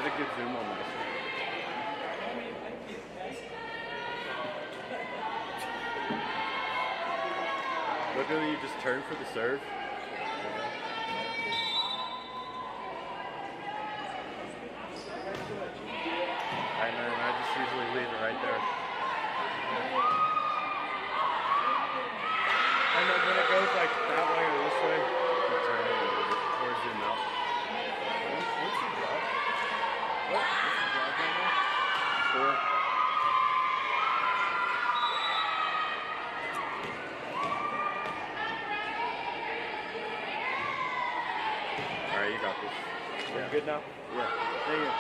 a good zoom on this one. Look at you just turn for the serve. I know, and I just usually leave it right there. And then when it goes like that way or this way, you turn it or zoom out. What's the drop? What's the drop right now? 4. Alright, you got this. Yeah. You good now? Yeah. There you go.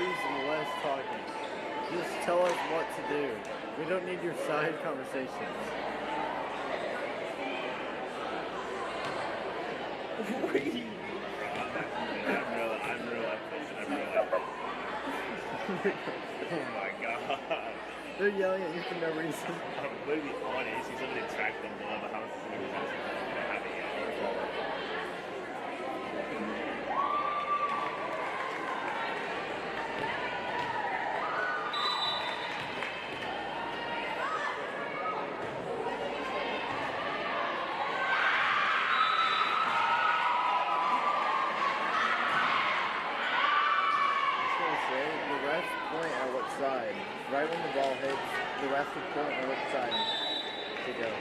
please less talking. Just tell us what to do. We don't need your side conversations. I'm real Oh my god. They're yelling at you for no reason. I'm literally on it. See somebody track them below the house and they're having it. Side. Right when the ball hits, the ref will point on which side to go.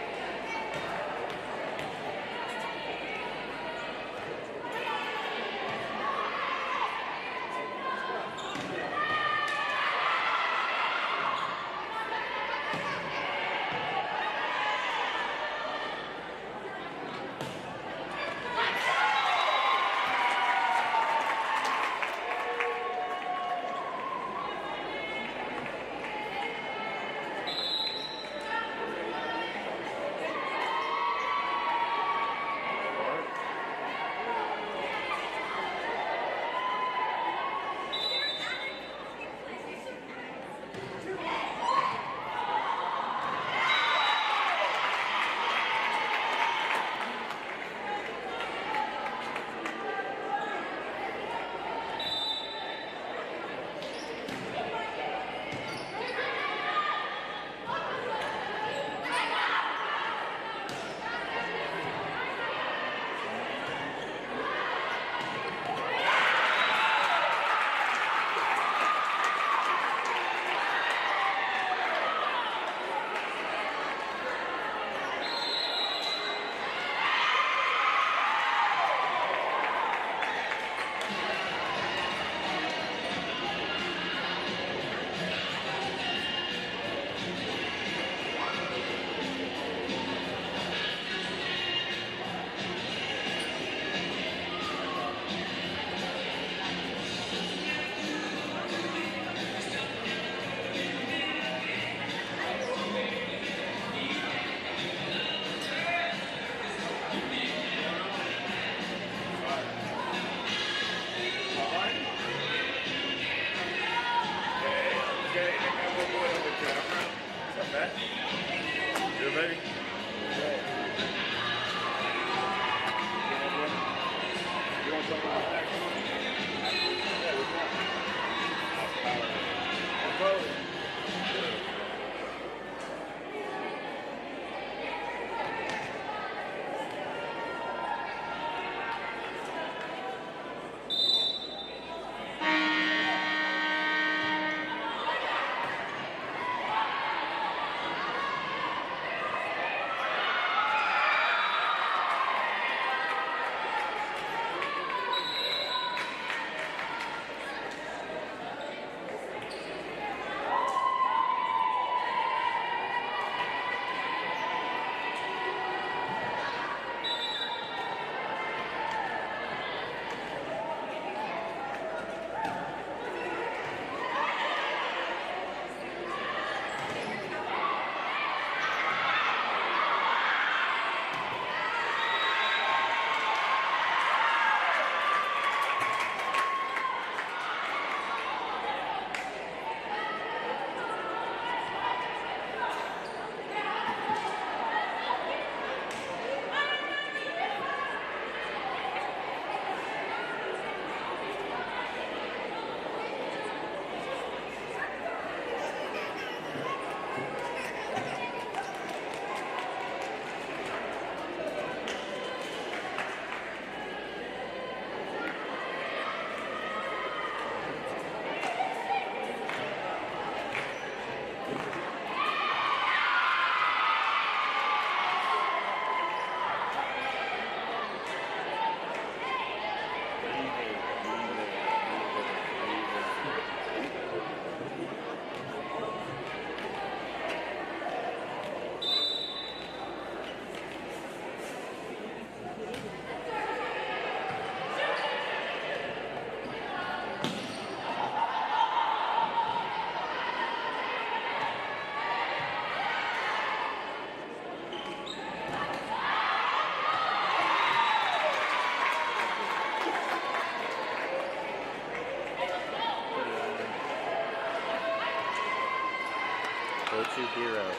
Go-to hero.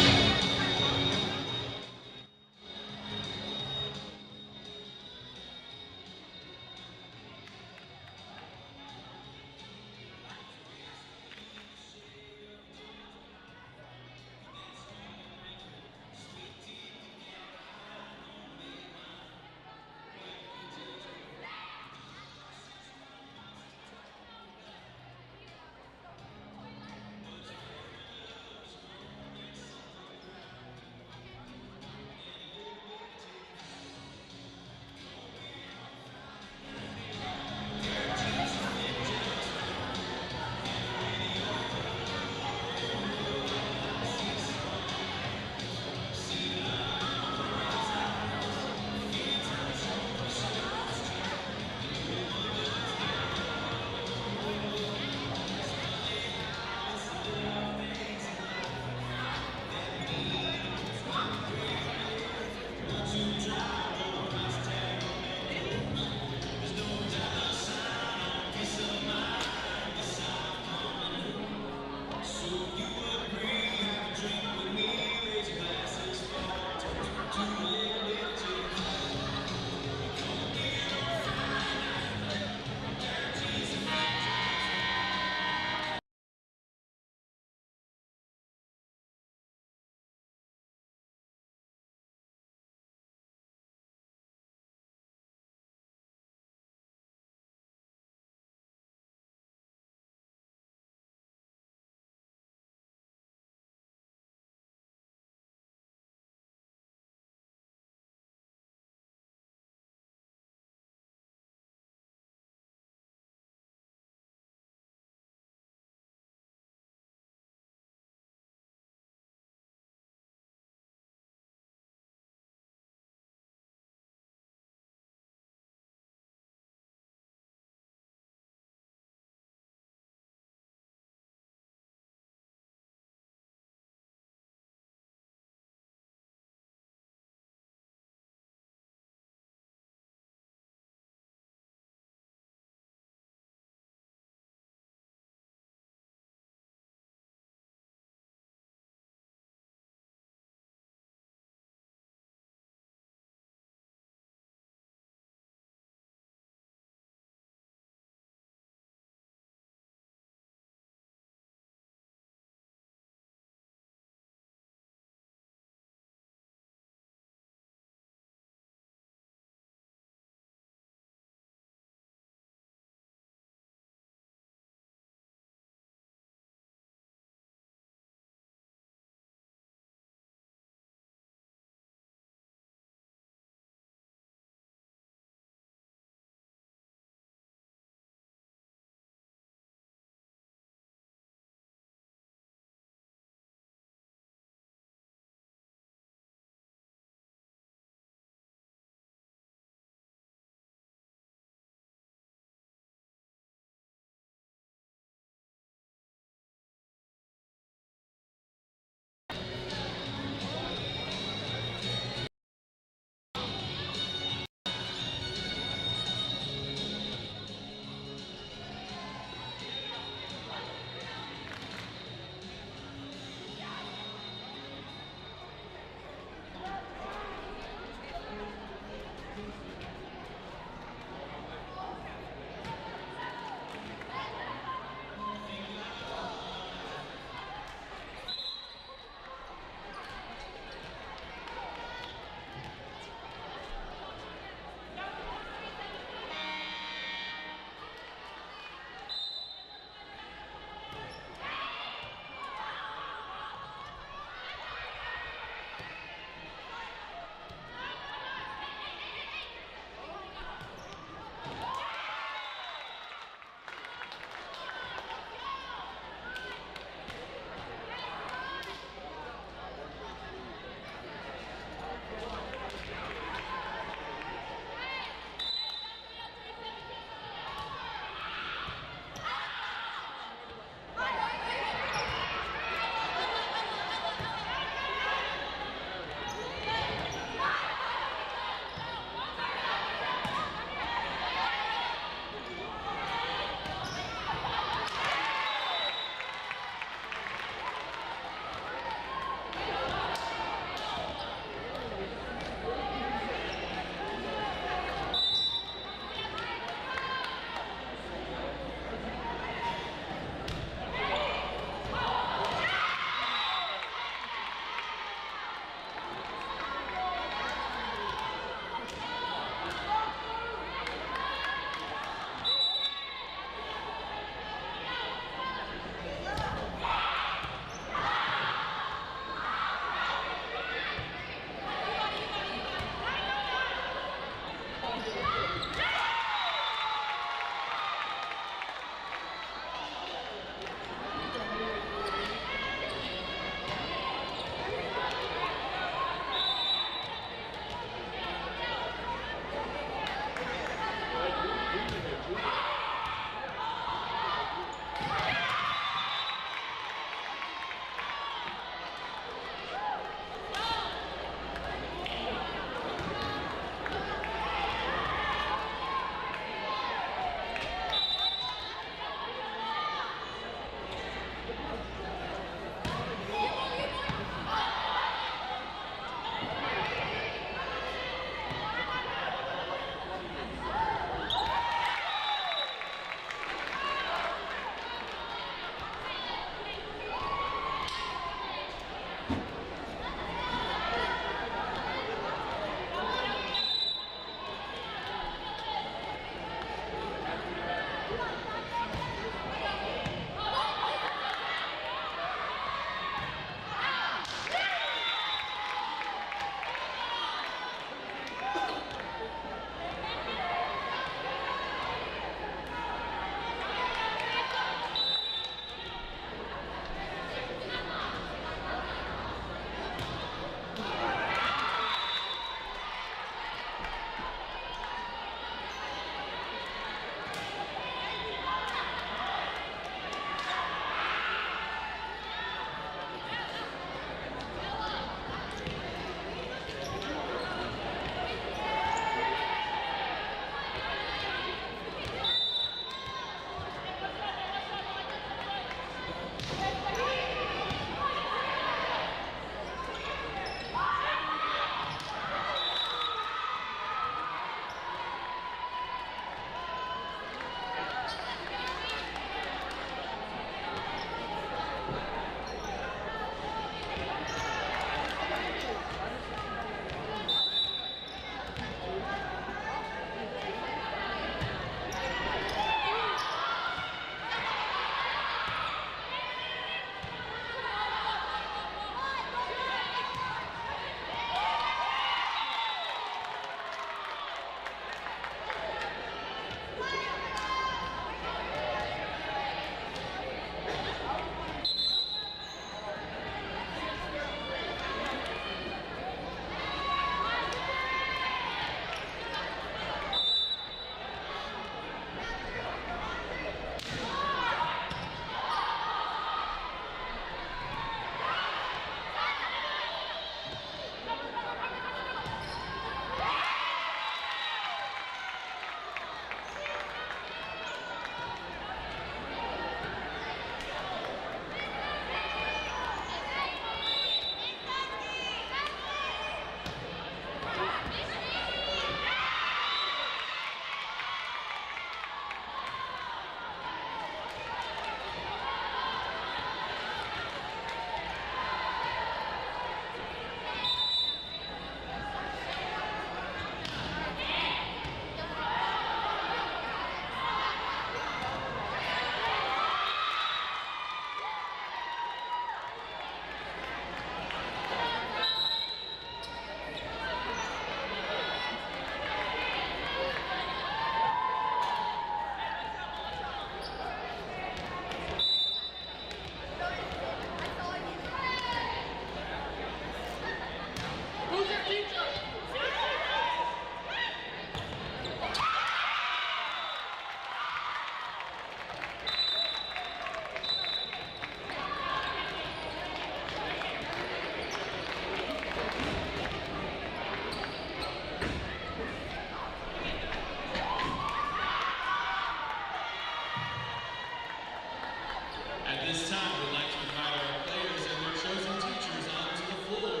At this time, we'd like to invite our players and their chosen teachers onto the floor.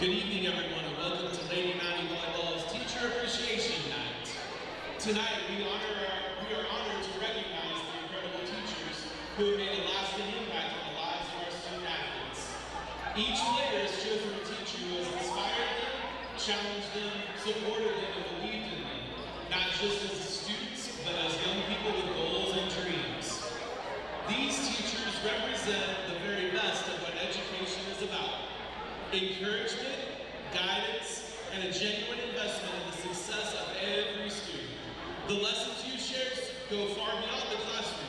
Good evening, everyone, and welcome to Lady Mountie Volleyball's Teacher Appreciation Night. Tonight, we are honored to recognize the incredible teachers who have made a lasting impact on the lives of our student athletes. Each player has chosen a teacher who has inspired them, challenged them, supported them, and believed in them, not just as students, but as young people with goals and dreams. These teachers represent the very best of what education is about: encouragement, guidance, and a genuine investment in the success of every student. The lessons you share go far beyond the classroom.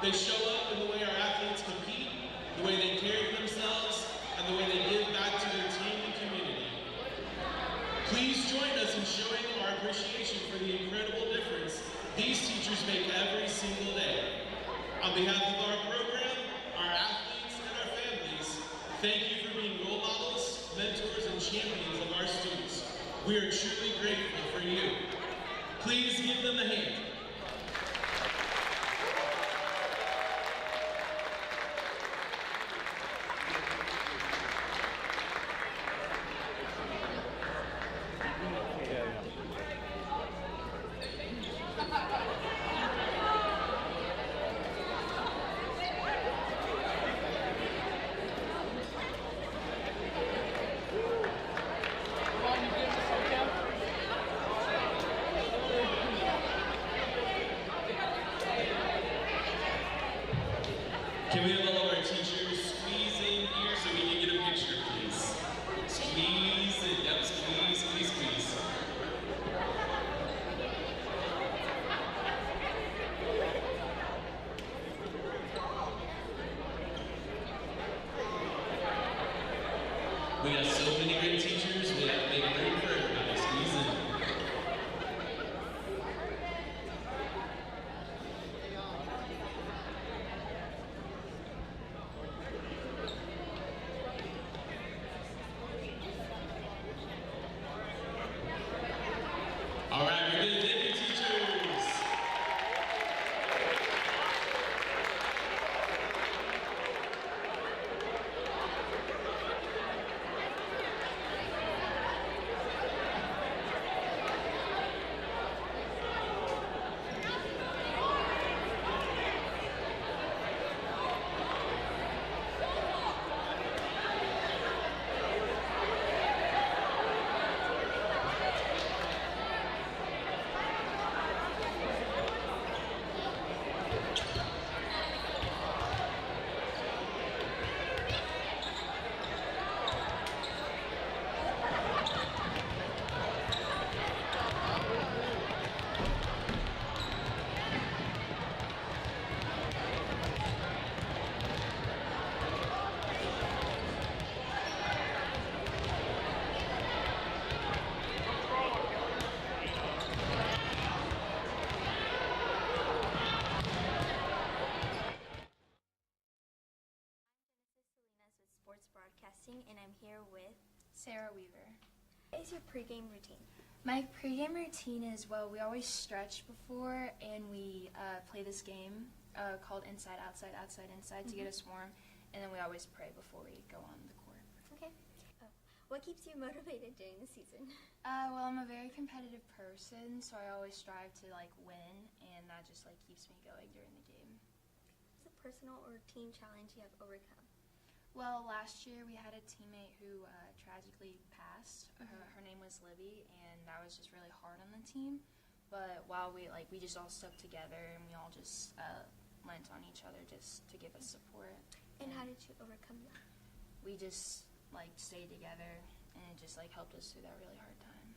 They show up in the way our athletes compete, the way they carry themselves, and the way they give back to their team and community. Please join us in showing our appreciation for the incredible difference these teachers make every single day. On behalf of our program, our athletes, and our families, thank you for being role models, mentors, and champions of our students. We are truly grateful for you. Please give them a hand. Can we have all of our teachers squeeze in here so we can get a picture, please? Squeeze and yep, squeeze, squeeze, squeeze. We got so many great teachers, we have to make room for everybody. Squeeze in. All right, we're good. Thank you, teachers. Sports Broadcasting, and I'm here with Sarah Weaver. What is your pregame routine? My pregame routine is, well, we always stretch before, and we play this game called Inside, Outside, Outside, Inside to get us warm, and then we always pray before we go on the court. Okay. What keeps you motivated during the season? Well, I'm a very competitive person, so I always strive to, win, and that just, keeps me going during the game. What's a personal or team challenge you have overcome? Well, last year we had a teammate who tragically passed. Her name was Libby, and that was just really hard on the team. But while we just all stuck together, and we all just lent on each other just to give us support. And how did you overcome that? We just stayed together, and it just helped us through that really hard time.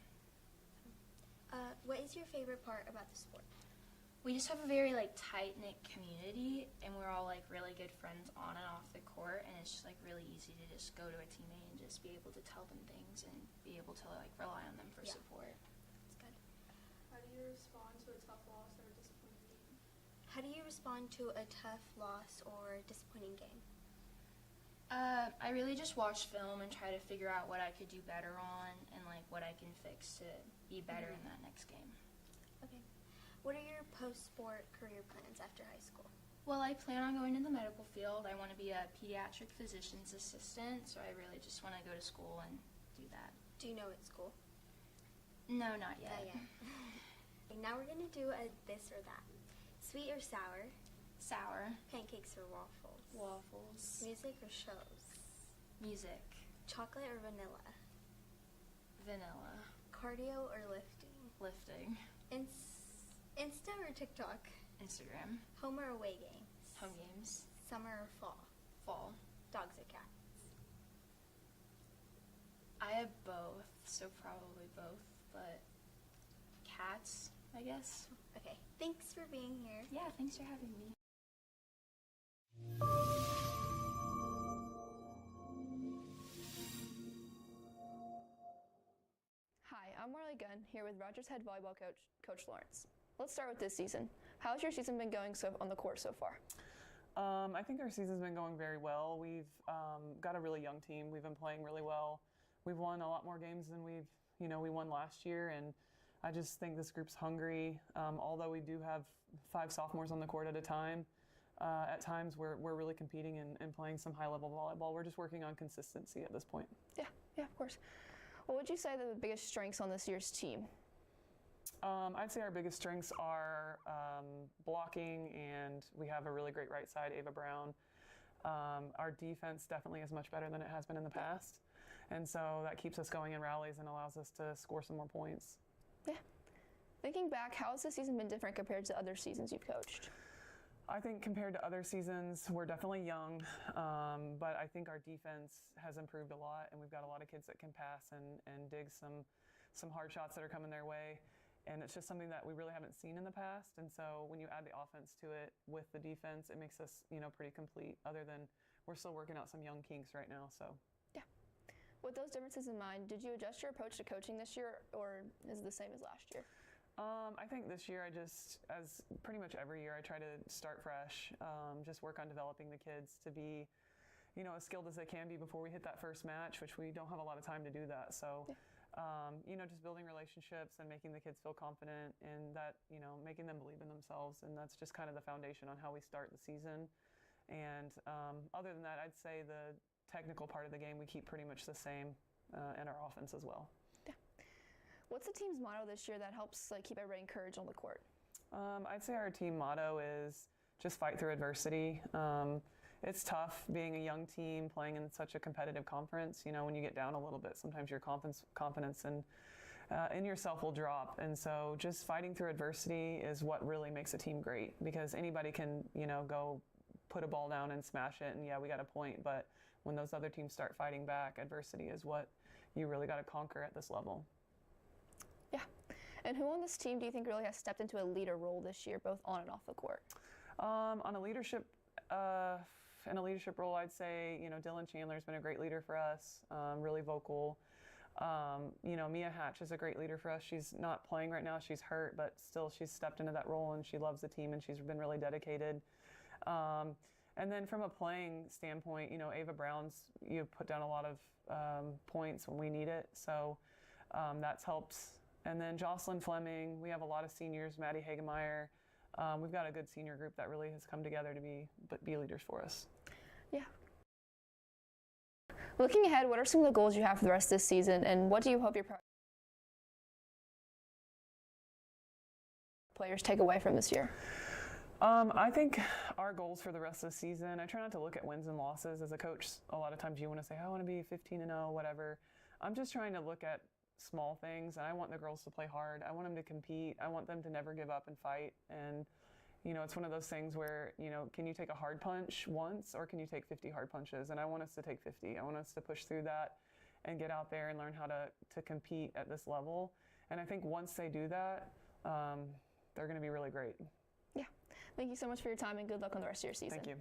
What is your favorite part about the sport? We just have a very tight-knit community, and we're all really good friends on and off the court, and it's just really easy to just go to a teammate and just be able to tell them things and be able to rely on them for support. That's good. How do you respond to a tough loss or a disappointing game? How do you respond to a tough loss or disappointing game? I really just watch film and try to figure out what I could do better on and like what I can fix to be better in that next game. Okay. What are your post-sport career plans after high school? Well, I plan on going in the medical field. I want to be a pediatric physician's assistant, so I really just want to go to school and do that. Do you know what school? No, not yet. Not yet. Okay, now we're going to do a this or that. Sweet or sour? Sour. Pancakes or waffles? Waffles. Music or shows? Music. Chocolate or vanilla? Vanilla. Cardio or lifting? Lifting. Insta or TikTok? Instagram. Home or away games? Home games. Summer or fall? Fall. Dogs or cats? I have both, so probably both, but cats, I guess. Okay, thanks for being here. Yeah, thanks for having me. Hi, I'm Marley Gunn, here with Rogers Head Volleyball coach, Coach Lawrence. Let's start with this season. How's your season been going on the court so far? I think our season's been going very well. We've got a really young team. We've been playing really well. We've won a lot more games than we won last year, and I just think this group's hungry. Although we do have 5 sophomores on the court at a time, at times we're really competing and playing some high-level volleyball. We're just working on consistency at this point. Yeah, of course. What would you say are the biggest strengths on this year's team? I'd say our biggest strengths are blocking, and we have a really great right side, Ava Brown. Our defense definitely is much better than it has been in the past, and so that keeps us going in rallies and allows us to score some more points. Yeah. Thinking back, how has this season been different compared to other seasons you've coached? I think compared to other seasons, we're definitely young, but I think our defense has improved a lot, and we've got a lot of kids that can pass and dig some hard shots that are coming their way. And it's just something that we really haven't seen in the past. And so when you add the offense to it with the defense, it makes us, pretty complete, other than we're still working out some young kinks right now. So yeah. With those differences in mind, did you adjust your approach to coaching this year, or is it the same as last year? I think this year as pretty much every year, I try to start fresh, just work on developing the kids to be, as skilled as they can be before we hit that first match, which we don't have a lot of time to do that. So. Yeah. Just building relationships and making the kids feel confident, and that, making them believe in themselves. And that's just kind of the foundation on how we start the season. And other than that, I'd say the technical part of the game we keep pretty much the same, and our offense as well. Yeah. What's the team's motto this year that helps keep everybody encouraged on the court? I'd say our team motto is just fight through adversity. It's tough being a young team playing in such a competitive conference. When you get down a little bit, sometimes your confidence in yourself will drop. And so just fighting through adversity is what really makes a team great, because anybody can, go put a ball down and smash it, and yeah, we got a point. But when those other teams start fighting back, adversity is what you really got to conquer at this level. Yeah. And who on this team do you think really has stepped into a leader role this year, both on and off the court? In a leadership role, I'd say, Dylan Chandler's been a great leader for us, really vocal. Mia Hatch is a great leader for us. She's not playing right now, she's hurt, but still she's stepped into that role, and she loves the team, and she's been really dedicated. And then from a playing standpoint, Ava Brown's put down a lot of points when we need it, so that's helped. And then Jocelyn Fleming, we have a lot of seniors, Maddie Hagemeyer. We've got a good senior group that really has come together to be leaders for us. Yeah. Looking ahead, what are some of the goals you have for the rest of this season, and what do you hope your players take away from this year? I think our goals for the rest of the season, I try not to look at wins and losses. As a coach, a lot of times you want to say, I want to be 15-0, whatever. I'm just trying to look at small things, and I want the girls to play hard. I want them to compete. I want them to never give up and fight. And it's one of those things where, can you take a hard punch once, or can you take 50 hard punches? And I want us to take 50. I want us to push through that and get out there and learn how to compete at this level. And I think once they do that, they're going to be really great. Yeah. Thank you so much for your time, and good luck on the rest of your season. Thank you.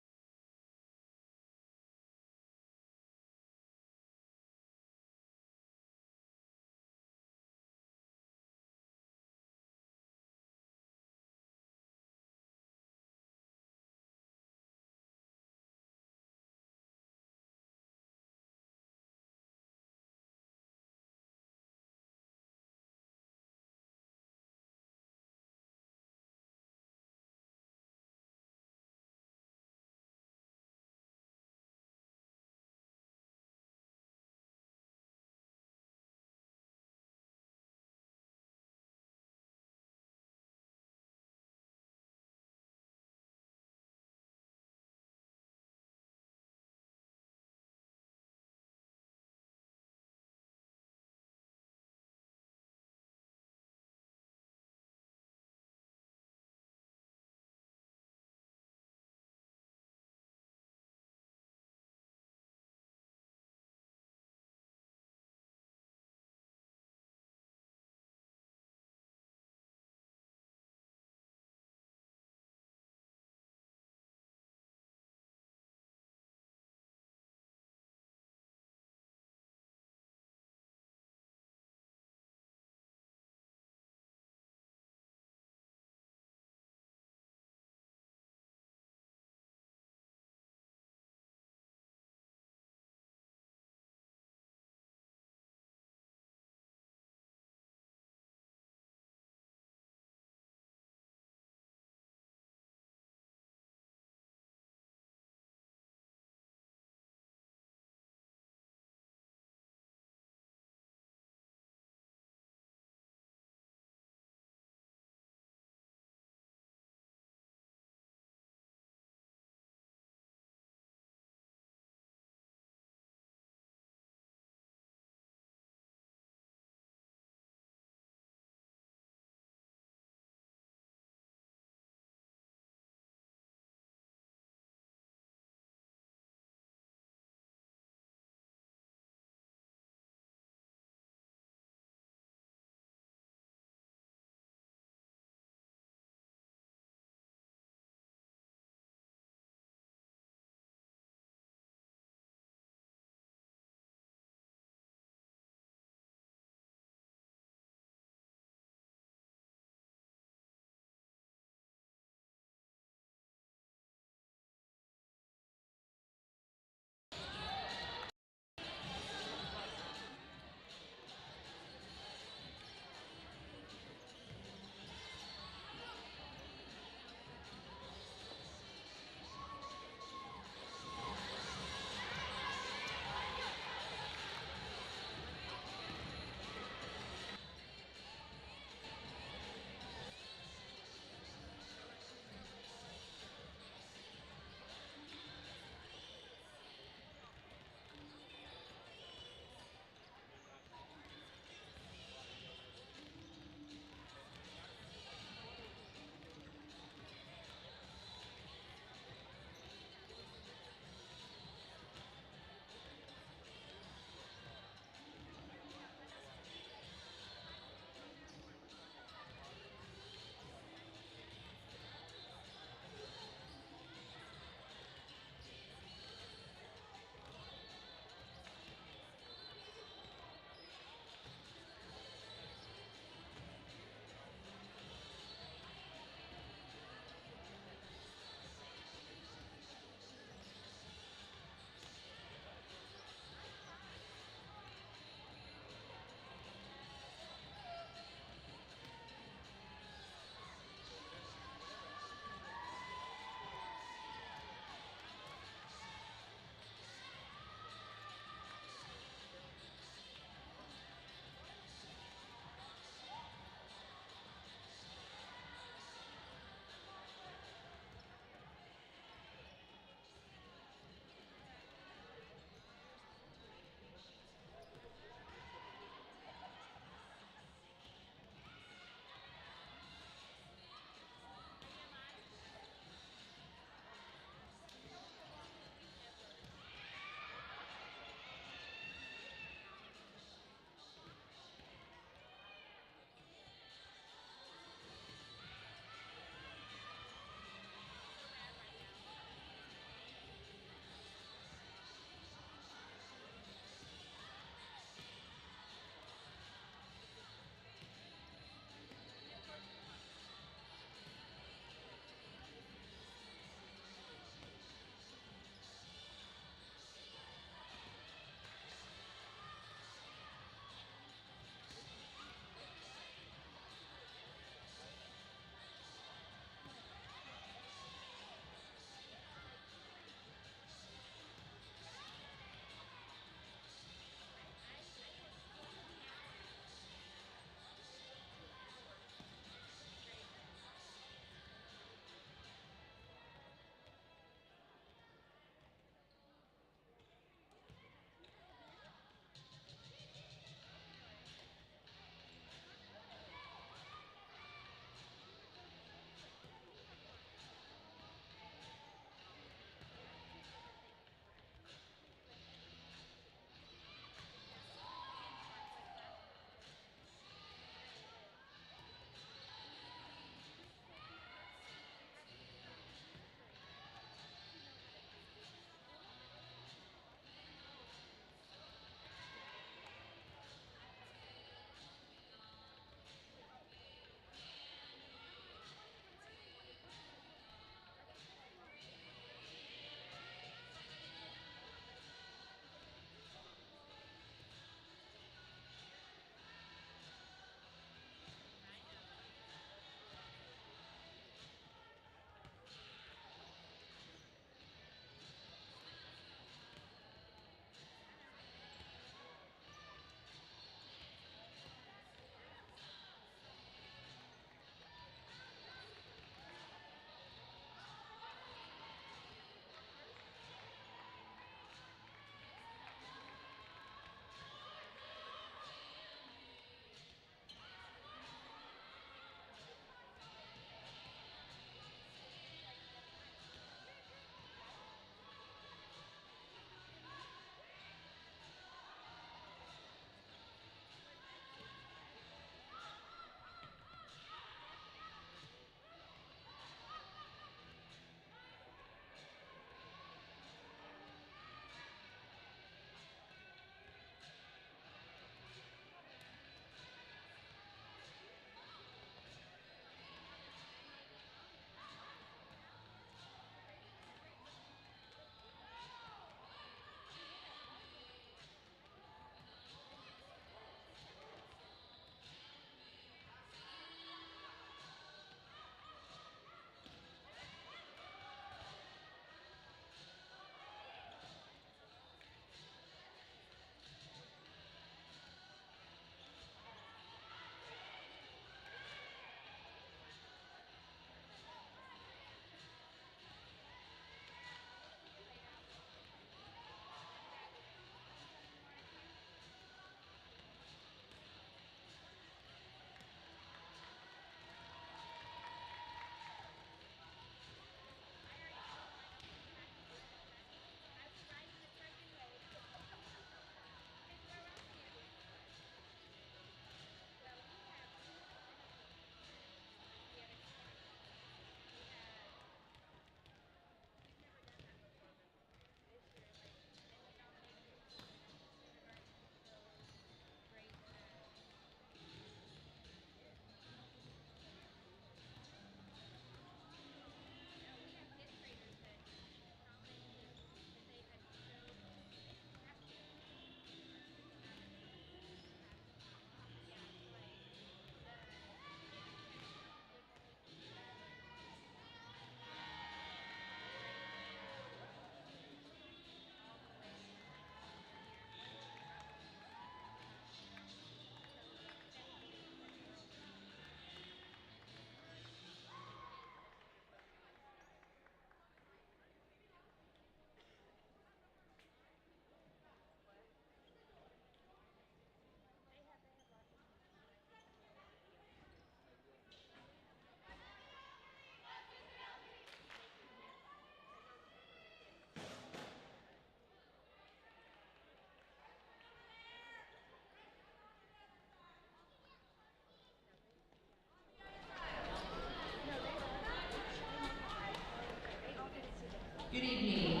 Good evening.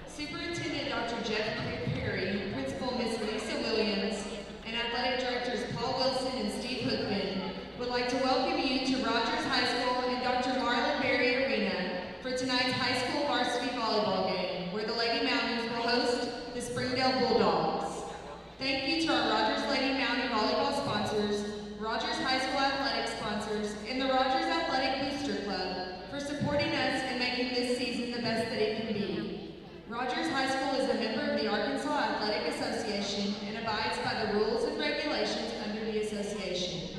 Superintendent Dr. Jeff Perry, Principal Ms. Lisa Williams, and Athletic Directors Paul Wilson and Steve Hookman would like to welcome you to Rogers High School and Dr. Marlon Berry Arena for tonight's high school varsity volleyball game, where the Lady Mounties will host the Springdale Bulldogs. Thank you to our Rogers Lady Mountie volleyball sponsors, Rogers High School athletic sponsors, and the Rogers Athletic Booster Club for supporting us and making this season the best that it can be. Rogers High School is a member of the Arkansas Athletic Association and abides by the rules and regulations under the association.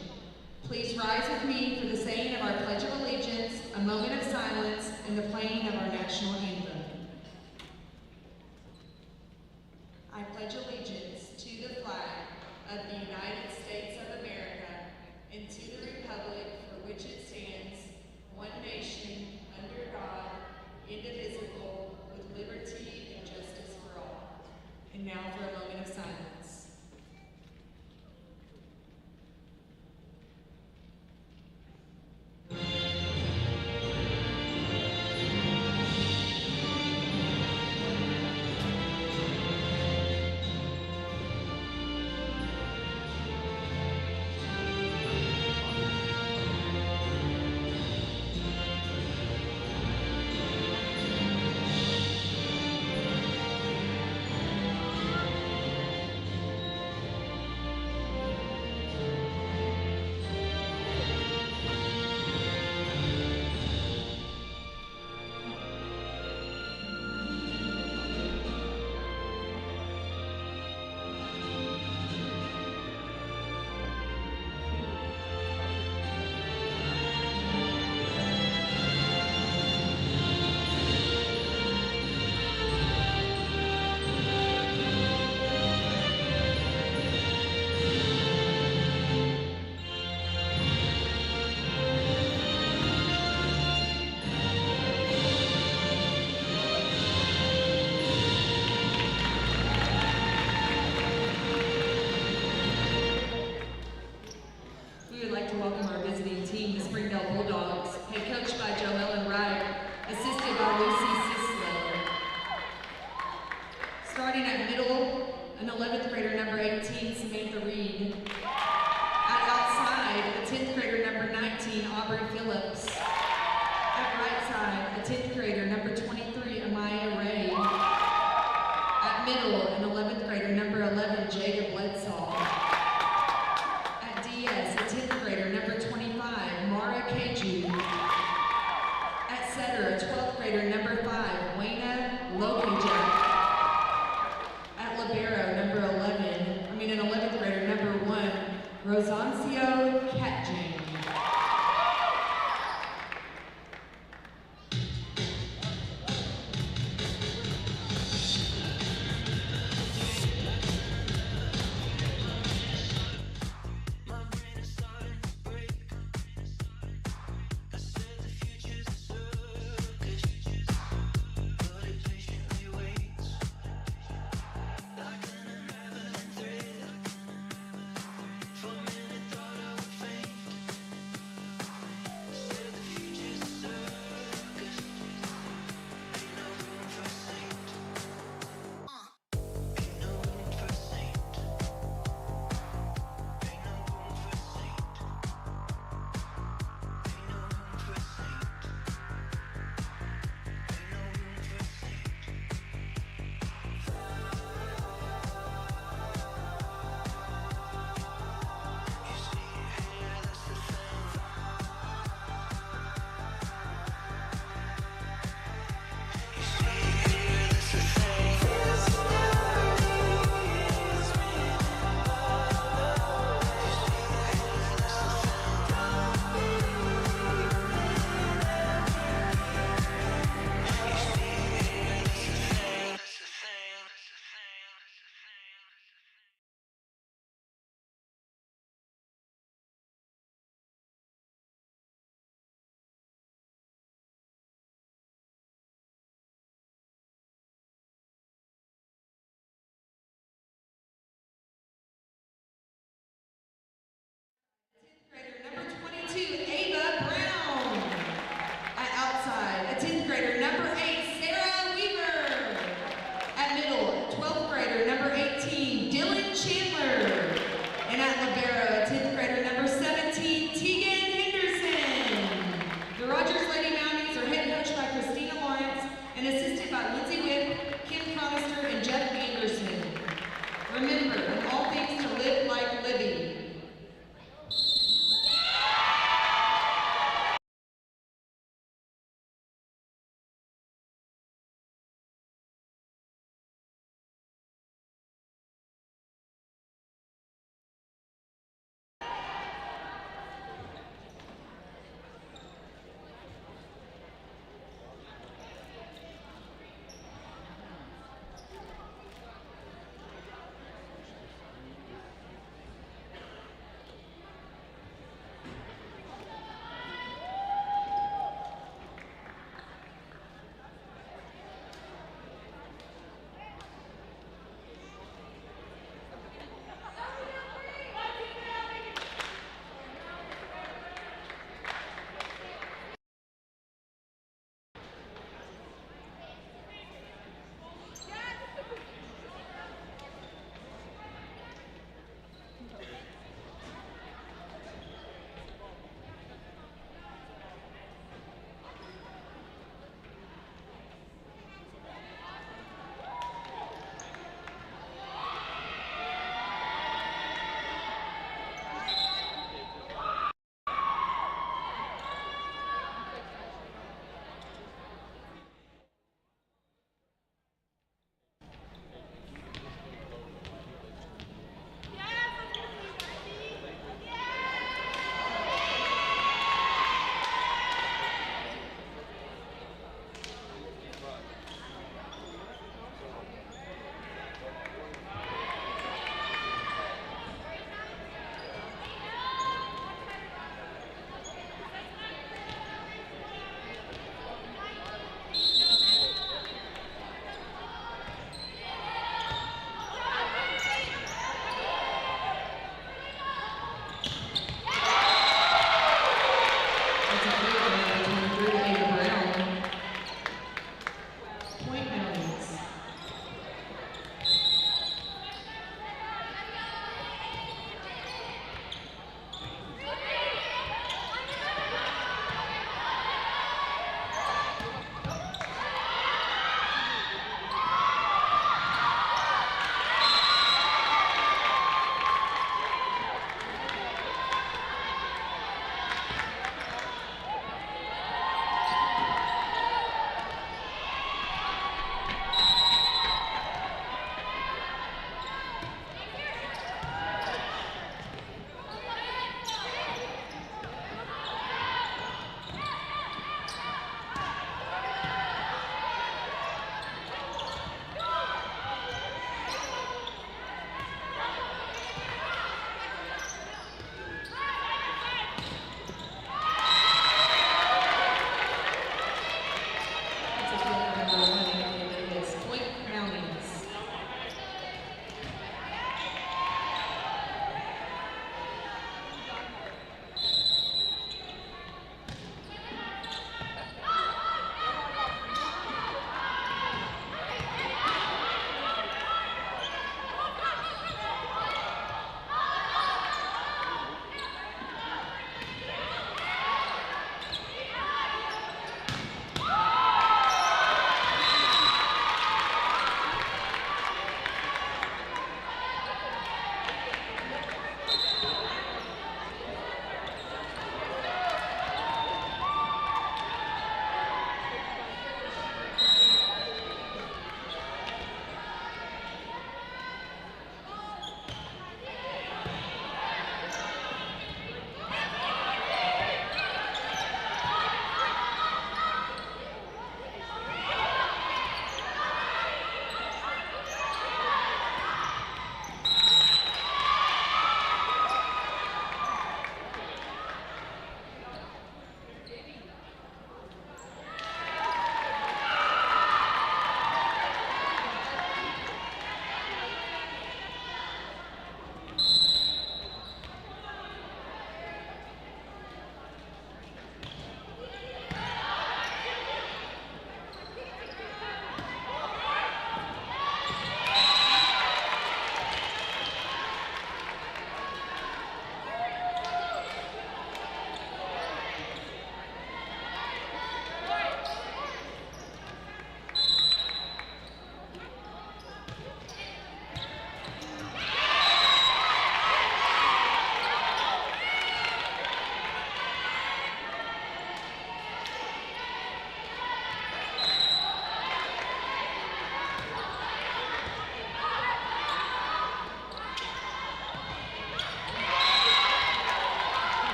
Please rise with me for the saying of our Pledge of Allegiance, a moment of silence, and the playing of our national anthem. I pledge allegiance to the flag of the United States of America and to the republic for which it stands, one nation, under God, indivisible, with liberty and justice for all. And now for a moment of silence. Welcome our visiting team, the Springdale Bulldogs, head coached by Joellen Wright, assisted by Lucy Sisler. Starting at middle, an 11th grader, number 18, Samantha Reed. At outside, a 10th grader, number 19, Aubrey Phillips. At right side, a 10th grader, number 23, Amaya Ray. At middle, an 11th grader, number 11, Jada Bledsaw. Yes, a 10th grader, number 25, Mara Keju. At setter, a 12th grader, number 5, Wayna Lokijak. At libero, an 11th grader, number 1, Rosancio Katjane.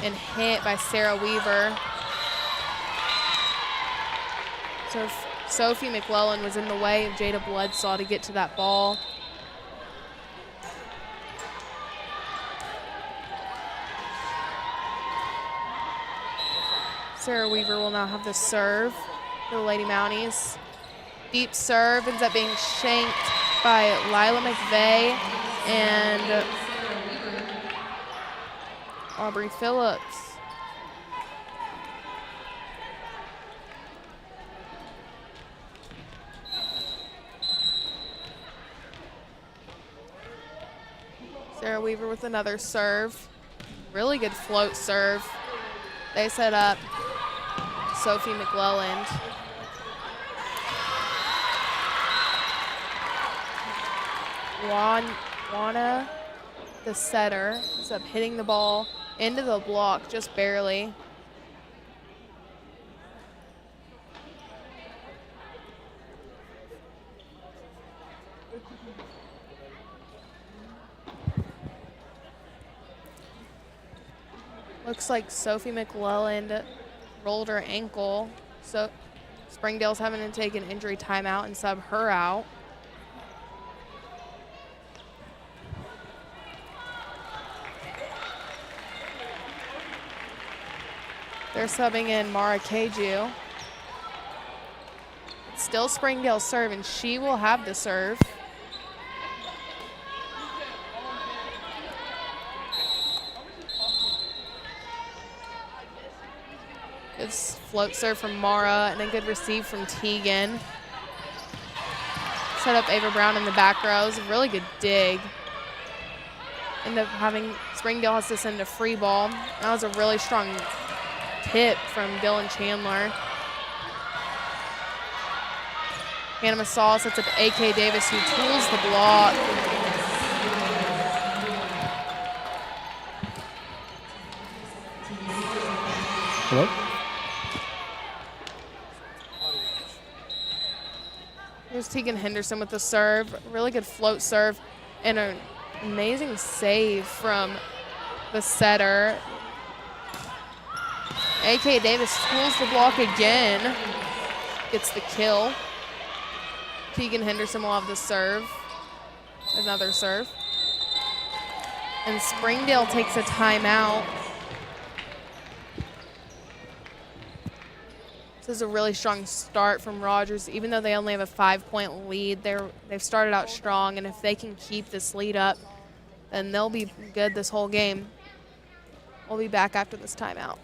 and hit by Sarah Weaver. So Sophie McClellan was in the way of Jada Bledsaw to get to that ball. Sarah Weaver will now have the serve for the Lady Mounties. Deep serve ends up being shanked by Lila McVeigh and Aubrey Phillips. Sarah Weaver with another serve. Really good float serve. They set up Sophie McClelland. Juana, the setter, ends up hitting the ball into the block just barely. Looks like Sophie McClelland rolled her ankle, so Springdale's having to take an injury timeout and sub her out. They're subbing in Mara Keju. It's still Springdale's serve, and she will have the serve. Good float serve from Mara and a good receive from Tegan. Set up Ava Brown in the back row. It was a really good dig. End up having Springdale has to send a free ball. That was a really strong tip from Dylan Chandler. Hannah Massaw sets up A.K. Davis, who tools the block. Hello? Here's Tegan Henderson with the serve. Really good float serve and an amazing save from the setter. A.K. Davis tools the block again. Gets the kill. Tegan Henderson will have the serve. Another serve. And Springdale takes a timeout. This is a really strong start from Rogers. Even though they only have a 5-point lead, they've started out strong, and if they can keep this lead up, then they'll be good this whole game. We'll be back after this timeout.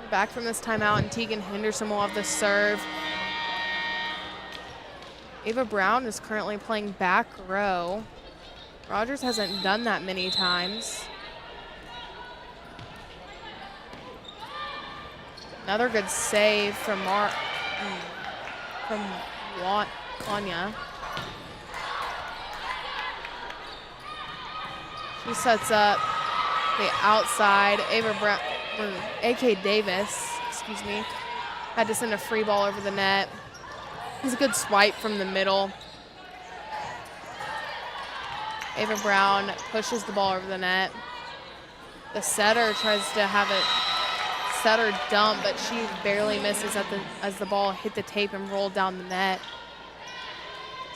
Back from this timeout, and Tegan Henderson will have the serve. Ava Brown is currently playing back row. Rogers hasn't done that many times. Another good save from Kanya. She sets up the outside. A.K. Davis, had to send a free ball over the net. It's a good swipe from the middle. Ava Brown pushes the ball over the net. The setter tries to have it setter dump, but she barely misses as the ball hit the tape and rolled down the net.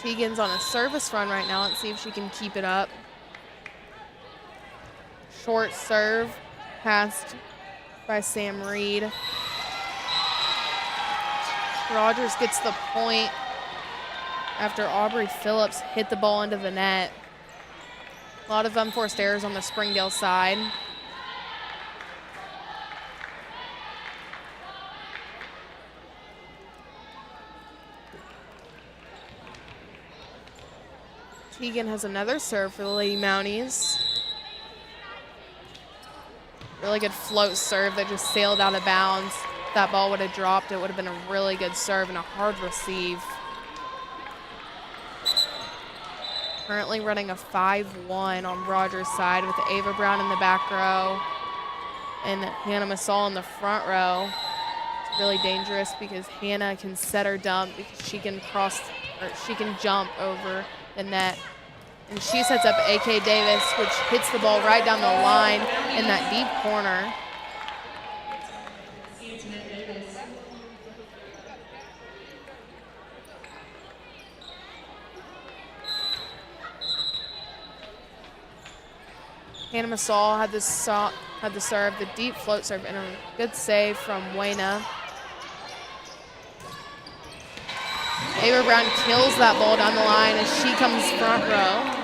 Tegan's on a service run right now. Let's see if she can keep it up. Short serve, passed by Sam Reed. Rogers gets the point after Aubrey Phillips hit the ball into the net. A lot of unforced errors on the Springdale side. Tegan has another serve for the Lady Mounties. Really good float serve that just sailed out of bounds. If that ball would have dropped, it would have been a really good serve and a hard receive. Currently running a 5-1 on Rogers' side with Ava Brown in the back row and Hannah Masal in the front row. It's really dangerous because Hannah can set her dump because she can jump over the net. And she sets up A.K. Davis, which hits the ball right down the line in that deep corner. Hannah Masal had the serve, the deep float serve, and a good save from Wayna. Ava Brown kills that ball down the line as she comes front row.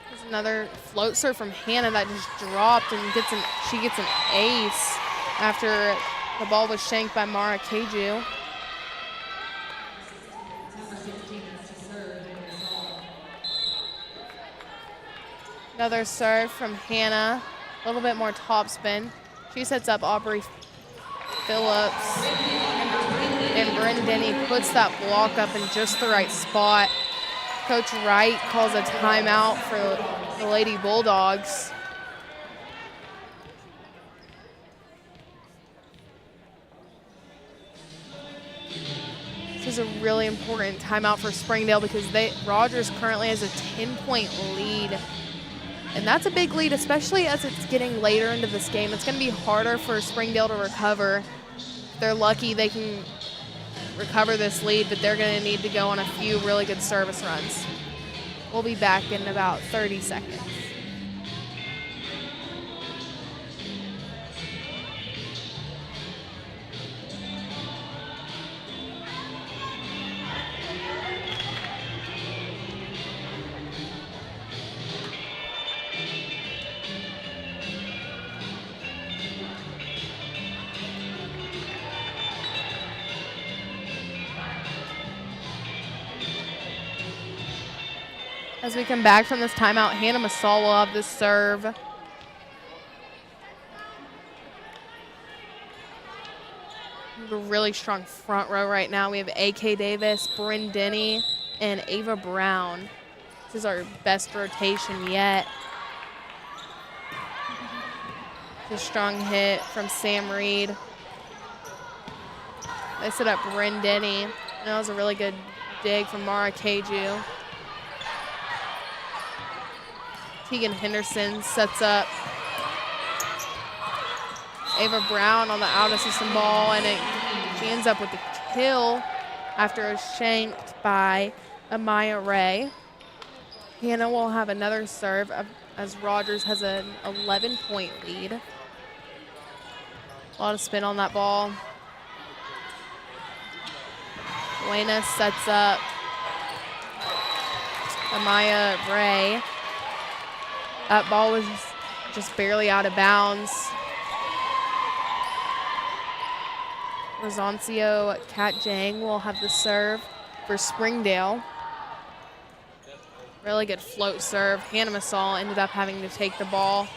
There's another float serve from Hannah that just dropped and she gets an ace after the ball was shanked by Mara Keju. Another serve from Hannah, a little bit more topspin. She sets up Aubrey Phillips, and Bryn Denny puts that block up in just the right spot. Coach Wright calls a timeout for the Lady Bulldogs. This is a really important timeout for Springdale because Rogers currently has a 10-point lead. And that's a big lead, especially as it's getting later into this game. It's going to be harder for Springdale to recover. If they're lucky, they can recover this lead, but they're going to need to go on a few really good service runs. We'll be back in about 30 seconds. As we come back from this timeout, Hannah Masal will have this serve. A really strong front row right now. We have A.K. Davis, Bryn Denny, and Ava Brown. This is our best rotation yet. It's a strong hit from Sam Reed. They set up Bryn Denny. And that was a really good dig from Mara Keju. Tegan Henderson sets up Ava Brown on the out-of-system ball, and she ends up with the kill after a shanked by Amaya Ray. Hannah will have another serve as Rogers has an 11-point lead. A lot of spin on that ball. Wayna sets up Amaya Ray. That ball was just barely out of bounds. Rosancio Kat Jang will have the serve for Springdale. Really good float serve. Hannah Masal ended up having to take the ball.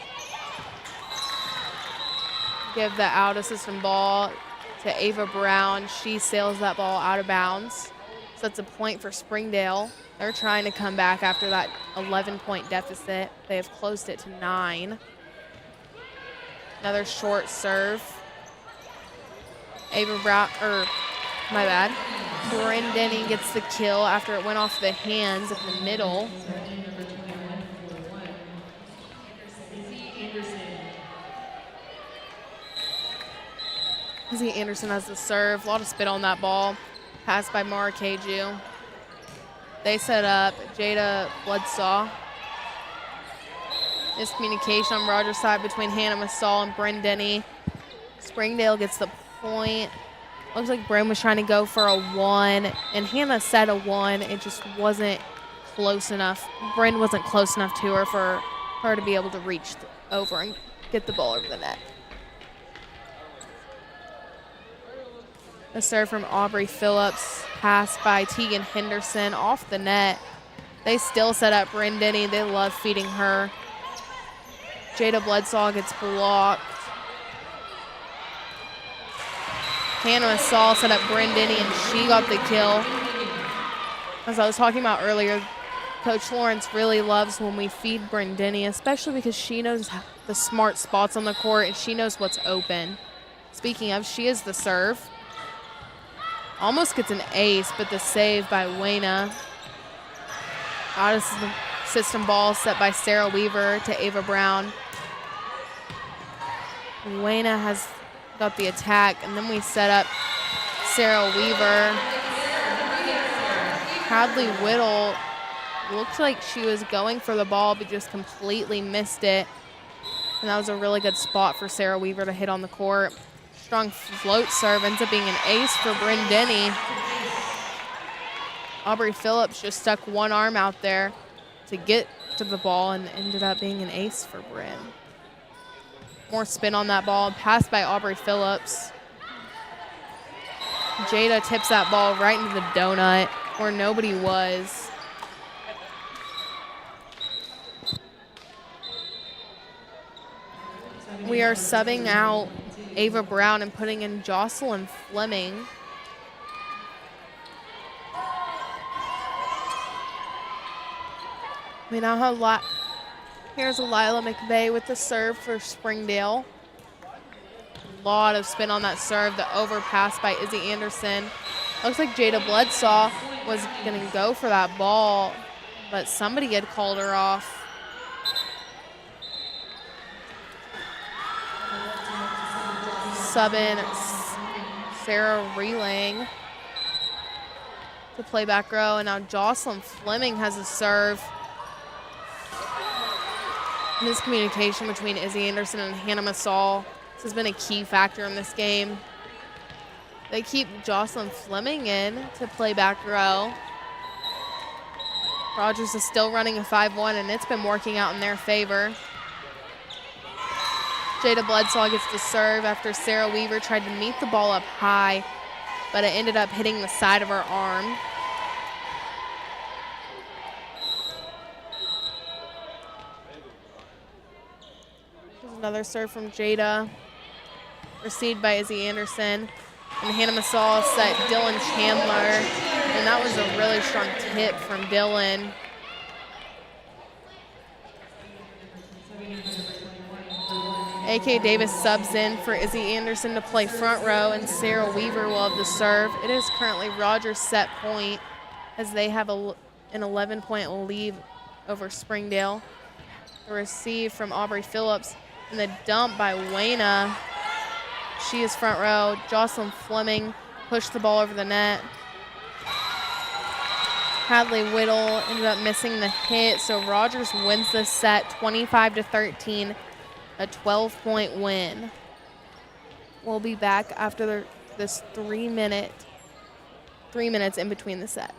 Give the out-of-system ball to Ava Brown. She sails that ball out of bounds. So that's a point for Springdale. They're trying to come back after that 11-point deficit. They have closed it to 9. Another short serve. Ava Brown, my bad. Bryn Denny gets the kill after it went off the hands at the middle. Izzy Anderson has the serve. A lot of spin on that ball. Passed by Mara Keju. They set up Jada Bloodsaw. Miscommunication on Rogers' side between Hannah Masal and Bryn Denny. Springdale gets the point. Looks like Bryn was trying to go for a 1, and Hannah set a 1. It just wasn't close enough. Bryn wasn't close enough to her for her to be able to reach over and get the ball over the net. A serve from Aubrey Phillips, pass by Tegan Henderson off the net. They still set up Bryn Denny. They love feeding her. Jada Bledsaw gets blocked. Hannah Saul set up Bryn Denny, and she got the kill. As I was talking about earlier, Coach Lawrence really loves when we feed Bryn Denny, especially because she knows the smart spots on the court and she knows what's open. Speaking of, she is the serve. Almost gets an ace, but the save by Wayna. Out of the system ball set by Sarah Weaver to Ava Brown. Wayna has got the attack, and then we set up Sarah Weaver. Hadley Whittle looked like she was going for the ball, but just completely missed it. And that was a really good spot for Sarah Weaver to hit on the court. Strong float serve ends up being an ace for Bryn Denny. Aubrey Phillips just stuck one arm out there to get to the ball and ended up being an ace for Bryn. More spin on that ball, passed by Aubrey Phillips. Jada tips that ball right into the donut where nobody was. We are subbing out Ava Brown and putting in Jocelyn Fleming. We now have here's Lila McVeigh with the serve for Springdale. A lot of spin on that serve, the overpass by Izzy Anderson. Looks like Jada Bledsaw was gonna go for that ball, but somebody had called her off. Sub in Sarah Reeling to play back row, and now Jocelyn Fleming has a serve. Miscommunication between Izzy Anderson and Hannah Masal. This has been a key factor in this game. They keep Jocelyn Fleming in to play back row. Rogers is still running a 5-1, and it's been working out in their favor. Jada Bledsaw gets the serve after Sarah Weaver tried to meet the ball up high, but it ended up hitting the side of her arm. Here's another serve from Jada, received by Izzy Anderson. And Hannah Masal set Dylan Chandler, and that was a really strong tip from Dylan. A.K. Davis subs in for Izzy Anderson to play front row, and Sarah Weaver will have the serve. It is currently Rogers' set point as they have an 11-point lead over Springdale. The receive from Aubrey Phillips and the dump by Wayna. She is front row. Jocelyn Fleming pushed the ball over the net. Hadley Whittle ended up missing the hit, so Rogers wins this set 25-13. A 12-point win. We'll be back after this 3 minutes in between the set.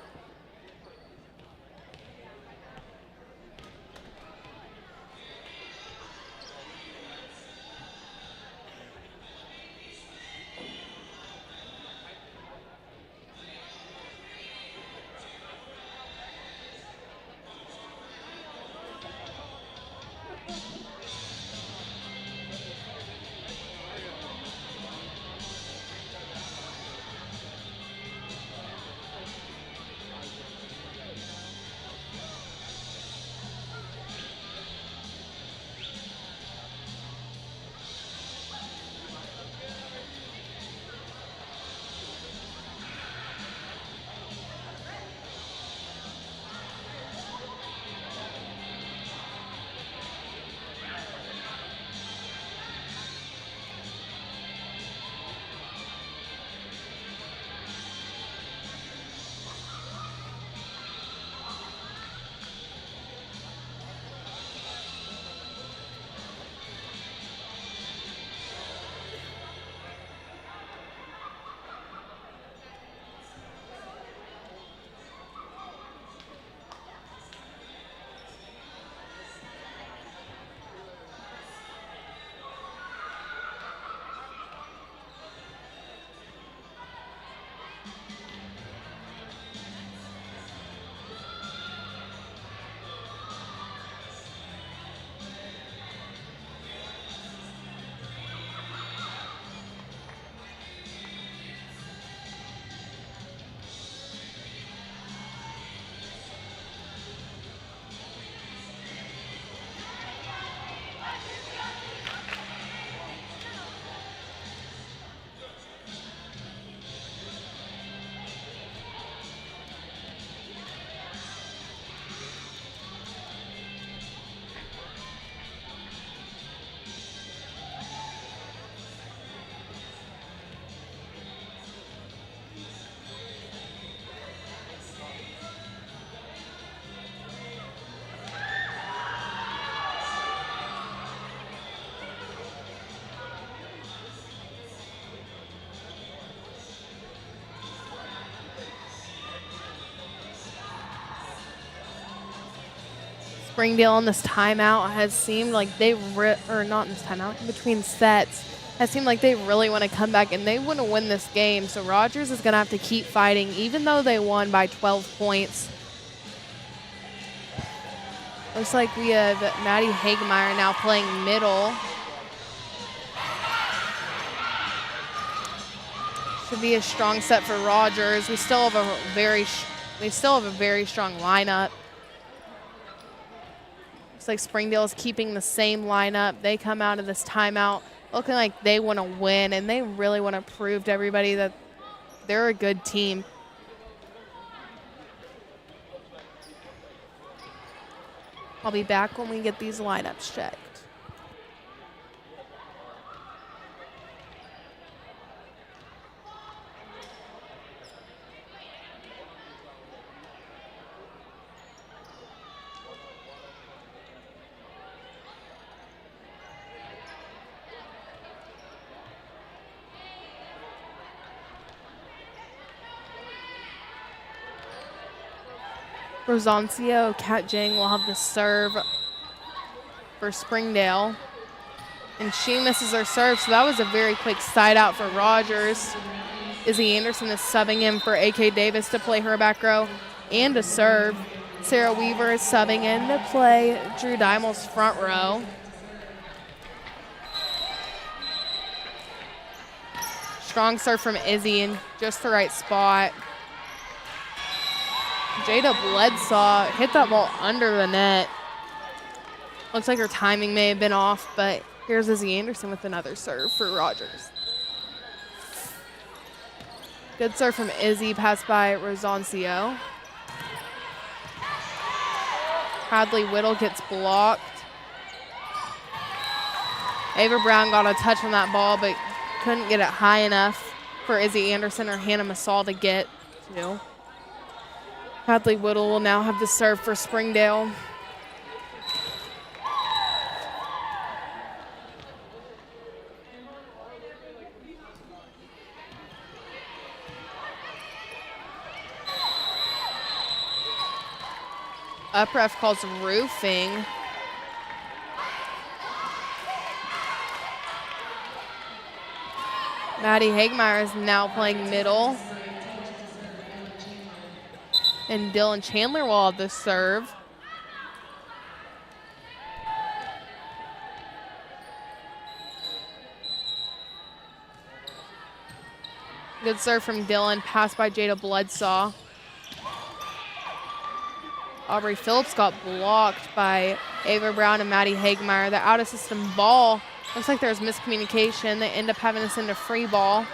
Springdale in this timeout has seemed like they, or not in this timeout, in between sets, has seemed like they really want to come back and they want to win this game. So Rogers is going to have to keep fighting, even though they won by 12 points. Looks like we have Maddie Hagemeyer now playing middle. Should be a strong set for Rogers. We still have a very strong lineup. Looks like Springdale is keeping the same lineup. They come out of this timeout looking like they want to win, and they really want to prove to everybody that they're a good team. I'll be back when we get these lineups checked. Rosancio Kat Jang will have the serve for Springdale. And she misses her serve, so that was a very quick side out for Rogers. Izzy Anderson is subbing in for A.K. Davis to play her back row and to serve. Sarah Weaver is subbing in to play Drew Dymel's front row. Strong serve from Izzy in just the right spot. Jada Bledsaw hit that ball under the net. Looks like her timing may have been off, but here's Izzy Anderson with another serve for Rogers. Good serve from Izzy, passed by Rosancio. Hadley Whittle gets blocked. Ava Brown got a touch on that ball, but couldn't get it high enough for Izzy Anderson or Hannah Masal to get to. Hadley Whittle will now have the serve for Springdale. Up ref calls roofing. Maddie Hagemeyer is now playing middle. And Dylan Chandler will have the serve. Good serve from Dylan, passed by Jada Bledsaw. Aubrey Phillips got blocked by Ava Brown and Maddie Hagemeyer. The out-of-system ball, looks like there's miscommunication. They end up having this into free ball.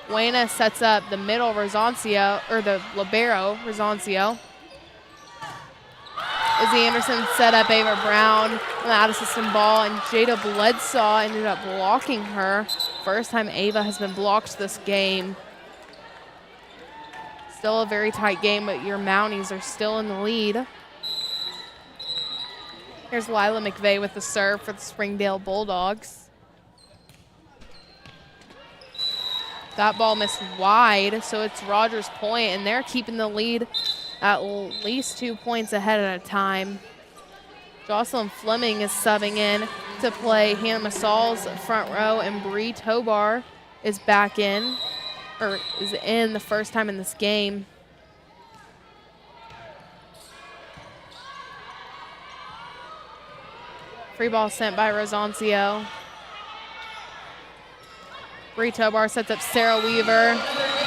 Wayna sets up the middle Rosancio, or the libero Rosancio. Izzy Anderson set up Ava Brown on the out-of-system ball, and Jada Bledsaw ended up blocking her. First time Ava has been blocked this game. Still a very tight game, but your Mounties are still in the lead. Here's Lila McVeigh with the serve for the Springdale Bulldogs. That ball missed wide, so it's Rogers' point, and they're keeping the lead at least 2 points ahead at a time. Jocelyn Fleming is subbing in to play Hannah Masal's front row, and Bree Tobar is back in, or is in the first time in this game. Free ball sent by Rosancio. Bree Tobar sets up Sarah Weaver.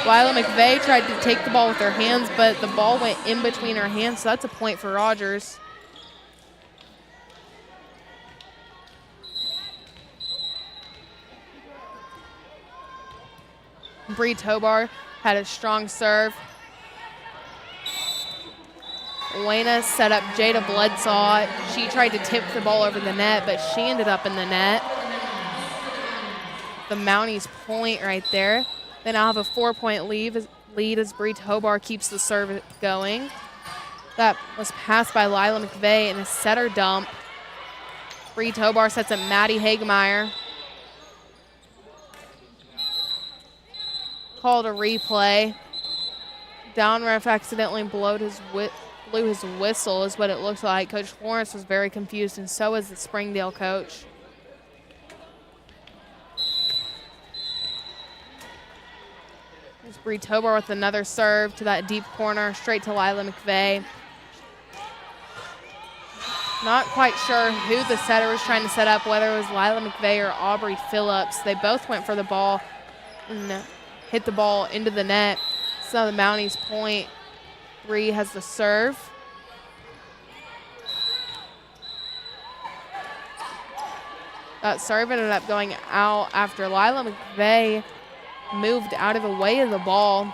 Lila McVeigh tried to take the ball with her hands, but the ball went in between her hands, so that's a point for Rogers. Bree Tobar had a strong serve. Wayna set up Jada Bledsaw. She tried to tip the ball over the net, but she ended up in the net. The Mounties point right there. They now have a 4-point lead as Bree Tobar keeps the serve going. That was passed by Lila McVeigh in a setter dump. Bree Tobar sets up Maddie Hagemeyer. Called a replay. Down ref accidentally blew his whistle is what it looked like. Coach Lawrence was very confused, and so was the Springdale coach. There's Bree Tobar with another serve to that deep corner, straight to Lila McVeigh. Not quite sure who the setter was trying to set up, whether it was Lila McVeigh or Aubrey Phillips. They both went for the ball and hit the ball into the net. So the Mounties point. Bree has the serve. That serve ended up going out after Lila McVeigh moved out of the way of the ball.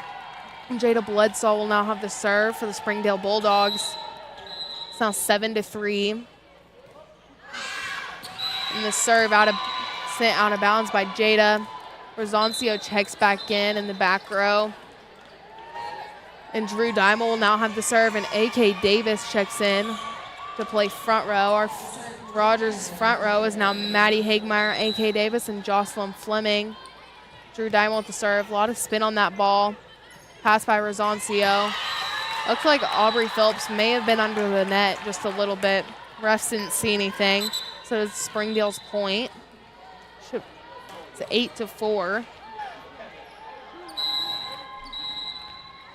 Jada Bledsoe will now have the serve for the Springdale Bulldogs. It's now 7-3. And the serve sent out of bounds by Jada. Rosoncio checks back in the back row. And Drew Diamond will now have the serve, and A.K. Davis checks in to play front row. Our Rogers' front row is now Maddie Hagmeyer, A.K. Davis, and Jocelyn Fleming. Drew Diamond with the serve. A lot of spin on that ball. Pass by Rosoncio. Looks like Aubrey Phillips may have been under the net just a little bit. Refs didn't see anything. So it's Springdale's point. It's 8-4.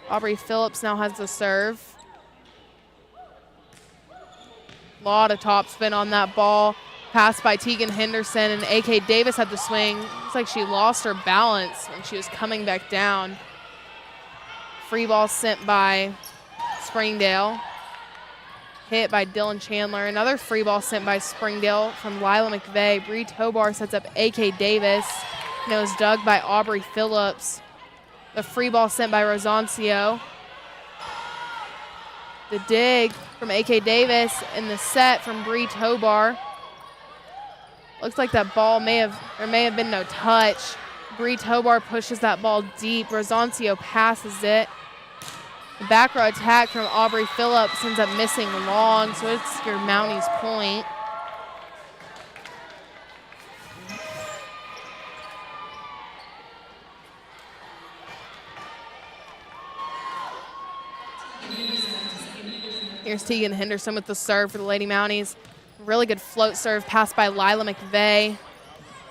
Aubrey Phillips now has the serve. A lot of top spin on that ball. Pass by Tegan Henderson, and A.K. Davis had the swing. Looks like she lost her balance when she was coming back down. Free ball sent by Springdale. Hit by Dylan Chandler. Another free ball sent by Springdale from Lila McVeigh. Bree Tobar sets up A.K. Davis. And it was dug by Aubrey Phillips. The free ball sent by Rosoncio. The dig from A.K. Davis and the set from Bree Tobar. Looks like that ball there may have been no touch. Bree Tobar pushes that ball deep. Rosoncio passes it. The back row attack from Aubrey Phillips ends up missing long, so it's your Mounties point. Here's Tegan Henderson with the serve for the Lady Mounties. Really good float serve passed by Lila McVeigh.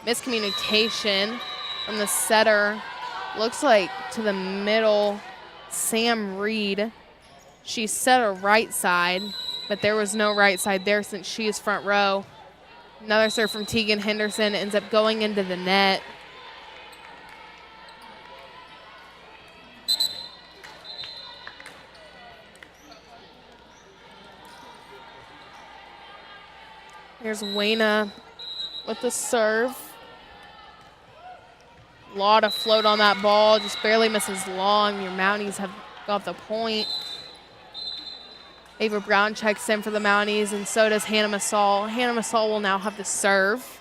Miscommunication from the setter. Looks like to the middle, Sam Reed. She set her right side, but there was no right side there since she is front row. Another serve from Tegan Henderson ends up going into the net. Here's Wayna with the serve. A lot of float on that ball, just barely misses long. Your Mounties have got the point. Ava Brown checks in for the Mounties, and so does Hannah Massall. Hannah Massall will now have the serve.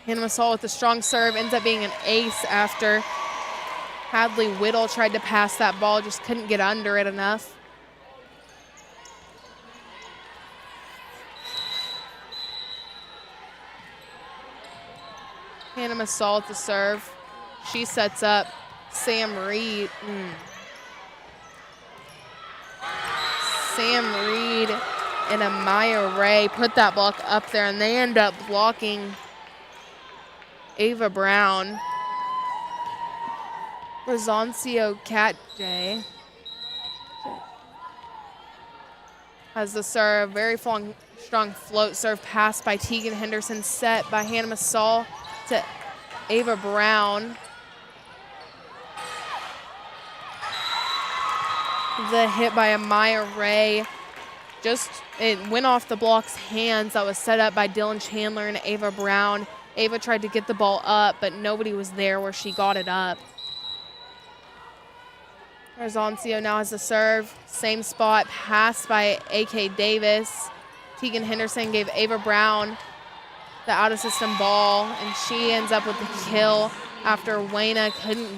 Hannah Massall with the strong serve, ends up being an ace after Hadley Whittle tried to pass that ball, just couldn't get under it enough. Hannah Massall with the serve. She sets up Sam Reed. Sam Reed and Amaya Ray put that block up there, and they end up blocking Ava Brown. Rosoncio Cat-J has the serve. Very strong float serve pass by Tegan Henderson, set by Hannah Massall to Ava Brown. The hit by Amaya Ray. It went off the block's hands. That was set up by Dylan Chandler and Ava Brown. Ava tried to get the ball up, but nobody was there where she got it up. Rosoncio now has the serve. Same spot, passed by A.K. Davis. Tegan Henderson gave Ava Brown the out-of-system ball, and she ends up with the kill after Wayna couldn't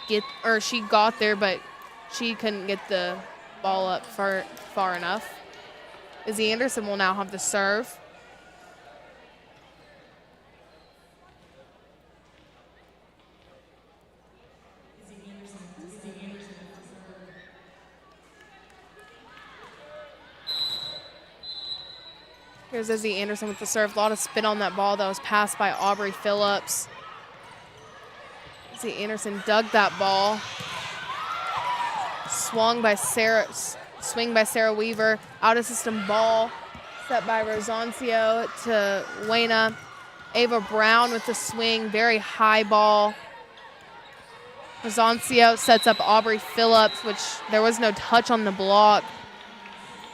get, or she got there, but she couldn't get the ball up far enough. Izzy Anderson will now have the serve. Here's Izzy Anderson with the serve. A lot of spin on that ball that was passed by Aubrey Phillips. Izzy Anderson dug that ball. Swing by Sarah Weaver. Out of system ball set by Rosancio to Wayna. Ava Brown with the swing, very high ball. Rosancio sets up Aubrey Phillips, which there was no touch on the block,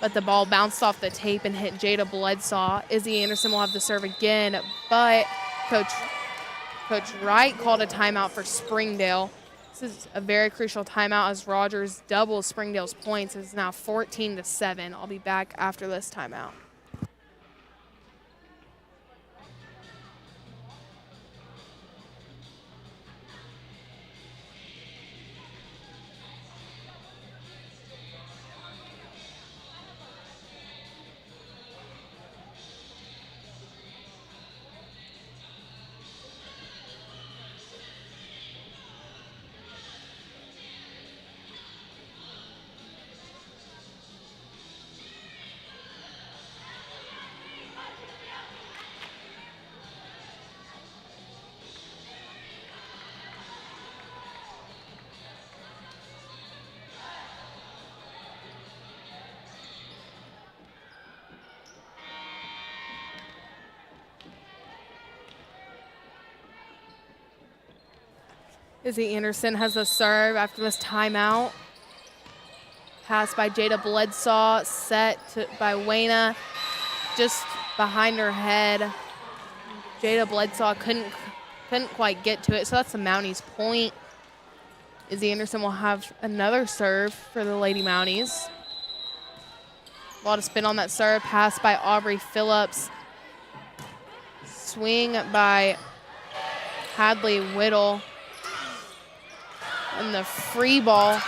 but the ball bounced off the tape and hit Jada Bledsaw. Izzy Anderson will have the serve again, but Coach Wright called a timeout for Springdale. This is a very crucial timeout as Rogers doubles Springdale's points. It's now 14-7. I'll be back after this timeout. Izzy Anderson has the serve after this timeout. Pass by Jada Bledsaw, set by Wayna, just behind her head. Jada Bledsaw couldn't quite get to it, so that's the Mounties point. Izzy Anderson will have another serve for the Lady Mounties. A lot of spin on that serve, pass by Aubrey Phillips. Swing by Hadley Whittle. And the free ball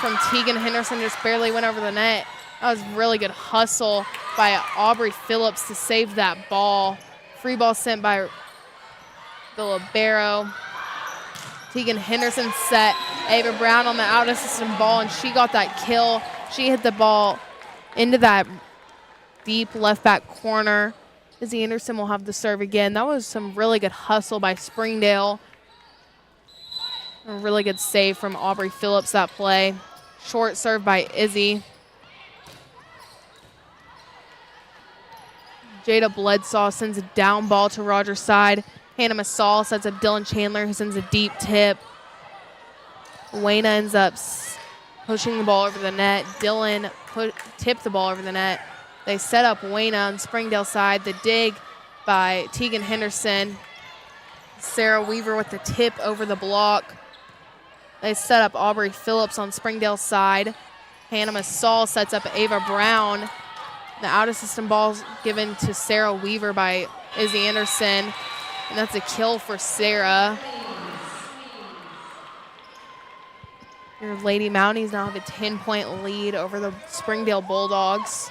from Tegan Henderson just barely went over the net. That was really good hustle by Aubrey Phillips to save that ball. Free ball sent by the libero. Tegan Henderson set Ava Brown on the out of system ball, and she got that kill. She hit the ball into that deep left back corner. Izzy Anderson will have the serve again. That was some really good hustle by Springdale. A really good save from Aubrey Phillips that play. Short serve by Izzy. Jada Bledsaw sends a down ball to Rogers' side. Hannah Massal sets up Dylan Chandler, who sends a deep tip. Wayna ends up pushing the ball over the net. Dylan tipped the ball over the net. They set up Wayna on Springdale side. The dig by Tegan Henderson. Sarah Weaver with the tip over the block. They set up Aubrey Phillips on Springdale's side. Hannah Massal sets up Ava Brown. The out-of-system ball given to Sarah Weaver by Izzy Anderson. And that's a kill for Sarah. Your Lady Mounties now have a 10-point lead over the Springdale Bulldogs.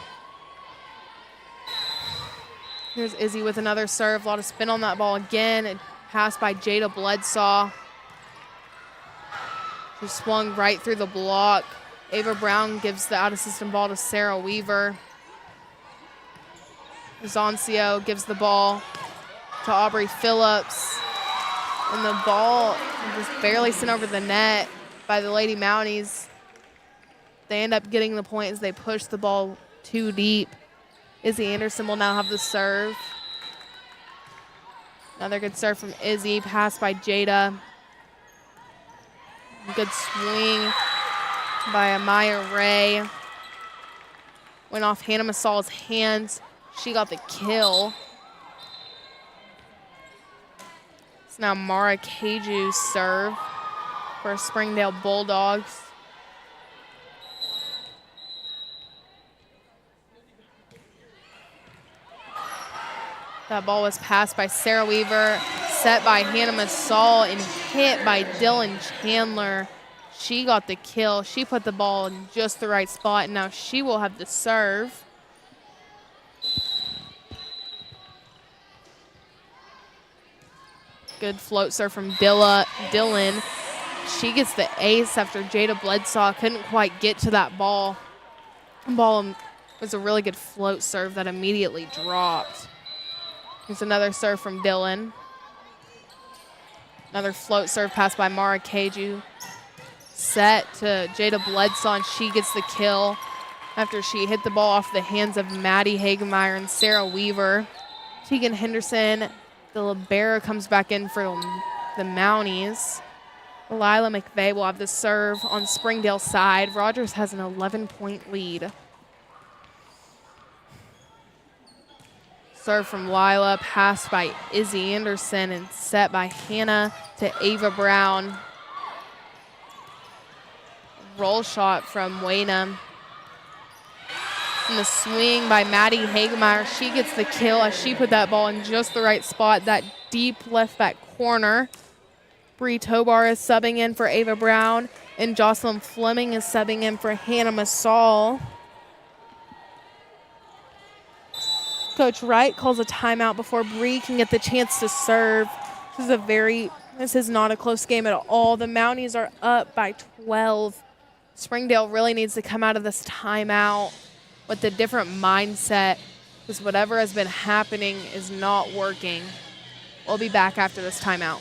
Here's Izzy with another serve. A lot of spin on that ball again. And passed by Jada Bledsaw. She swung right through the block. Ava Brown gives the out-of-system ball to Sarah Weaver. Zoncio gives the ball to Aubrey Phillips. And the ball just barely sent over the net by the Lady Mounties. They end up getting the point as they push the ball too deep. Izzy Anderson will now have the serve. Another good serve from Izzy, passed by Jada. Good swing by Amaya Ray. Went off Hannah Massal's hands. She got the kill. It's now Mara Caju's serve for Springdale Bulldogs. That ball was passed by Sarah Weaver, set by Hannah Massal, and hit by Dylan Chandler. She got the kill. She put the ball in just the right spot, and now she will have the serve. Good float serve from Dylan. She gets the ace after Jada Bledsaw couldn't quite get to that ball. Ball was a really good float serve that immediately dropped. Here's another serve from Dylan. Another float serve pass by Mara Keju. Set to Jada Bledsaw, and she gets the kill after she hit the ball off the hands of Maddie Hagemeyer and Sarah Weaver. Tegan Henderson, the libero, comes back in for the Mounties. Lila McVeigh will have the serve on Springdale's side. Rogers has an 11-point lead. Serve from Lila, passed by Izzy Anderson and set by Hannah to Ava Brown. Roll shot from Wayna. And the swing by Maddie Hagemeyer. She gets the kill as she put that ball in just the right spot, that deep left back corner. Bree Tobar is subbing in for Ava Brown, and Jocelyn Fleming is subbing in for Hannah Masal. Coach Wright calls a timeout before Bree can get the chance to serve. This is not a close game at all. The Mounties are up by 12. Springdale really needs to come out of this timeout with a different mindset, because whatever has been happening is not working. We'll be back after this timeout.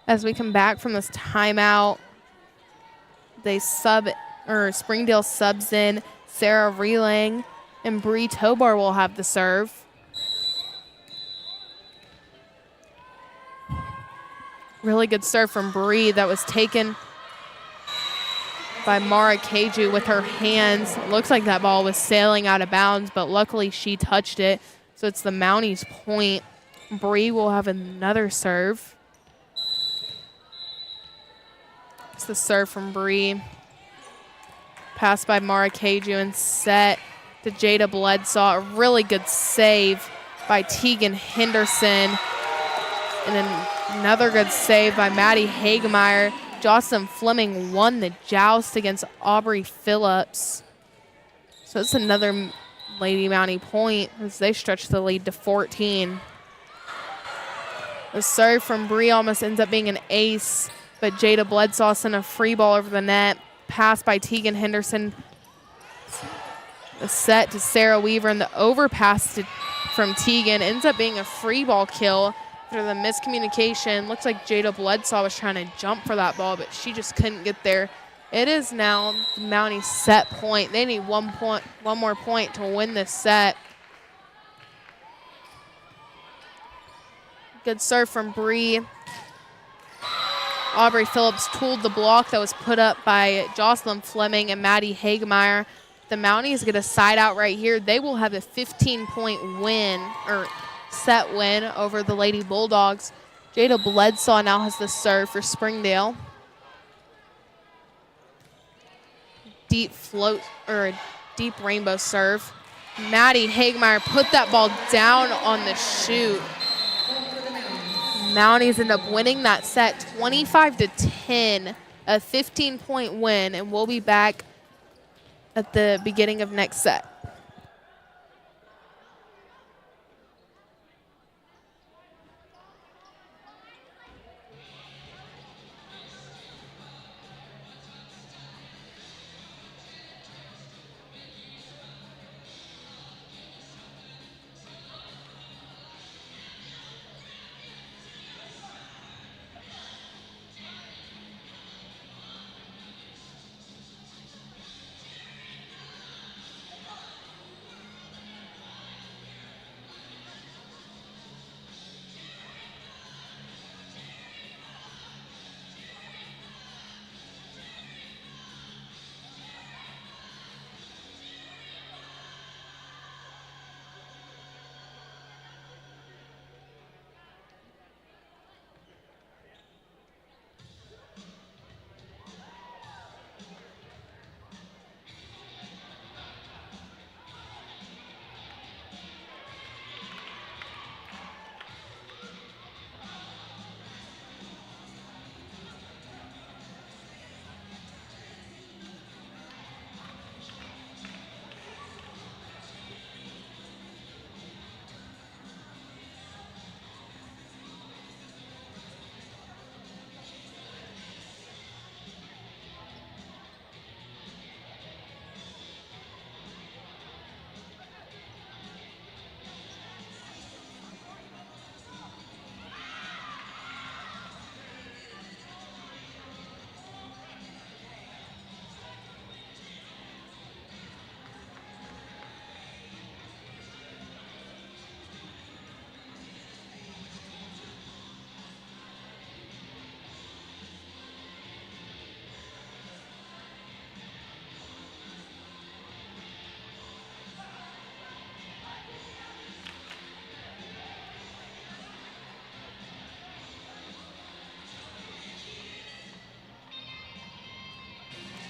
As we come back from this timeout, Springdale subs in Sarah Reeling, and Bree Tobar will have the serve. Really good serve from Bree that was taken by Mara Keju with her hands. Looks like that ball was sailing out of bounds, but luckily she touched it. So it's the Mounties' point. Bree will have another serve. It's the serve from Bree. Passed by Mara Keju and set to Jada Bledsaw. A really good save by Tegan Henderson. And then another good save by Maddie Hagemeyer. Jocelyn Fleming won the joust against Aubrey Phillips. So it's another Lady Mountie point as they stretch the lead to 14. The serve from Bree almost ends up being an ace, but Jada Bledsaw sent a free ball over the net. Pass by Tegan Henderson. The set to Sarah Weaver, and the overpass from Tegan ends up being a free ball kill after the miscommunication. Looks like Jada Bledsaw was trying to jump for that ball, but she just couldn't get there. It is now the Mounties' set point. They need one more point to win this set. Good serve from Bree. Aubrey Phillips tooled the block that was put up by Jocelyn Fleming and Maddie Hagemeyer. The Mounties get a side out right here. They will have a 15-point win, or set win, over the Lady Bulldogs. Jada Bledsaw now has the serve for Springdale. Deep float, or a deep rainbow serve. Maddie Hagemeyer put that ball down on the shoot. Mounties end up winning that set 25-10, a 15-point win, and we'll be back at the beginning of next set.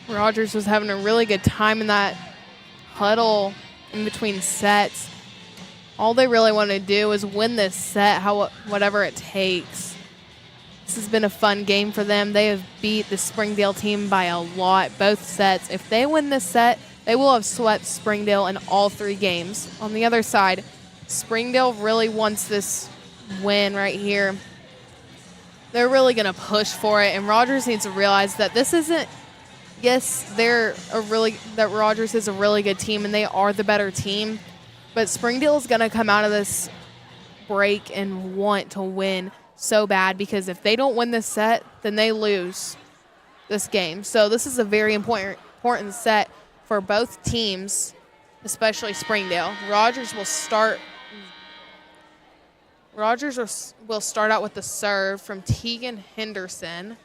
Rogers was having a really good time in that huddle in between sets. All they really want to do is win this set, whatever it takes. This has been a fun game for them. They have beat the Springdale team by a lot, both sets. If they win this set, they will have swept Springdale in all 3 games. On the other side, Springdale really wants this win right here. They're really going to push for it, and Rogers needs to realize that this isn't, yes, that Rogers is a really good team, and they are the better team, but Springdale is going to come out of this break and want to win so bad, because if they don't win this set, then they lose this game. So this is a very important set for both teams, especially Springdale. Rogers will start out with the serve from Tegan Henderson.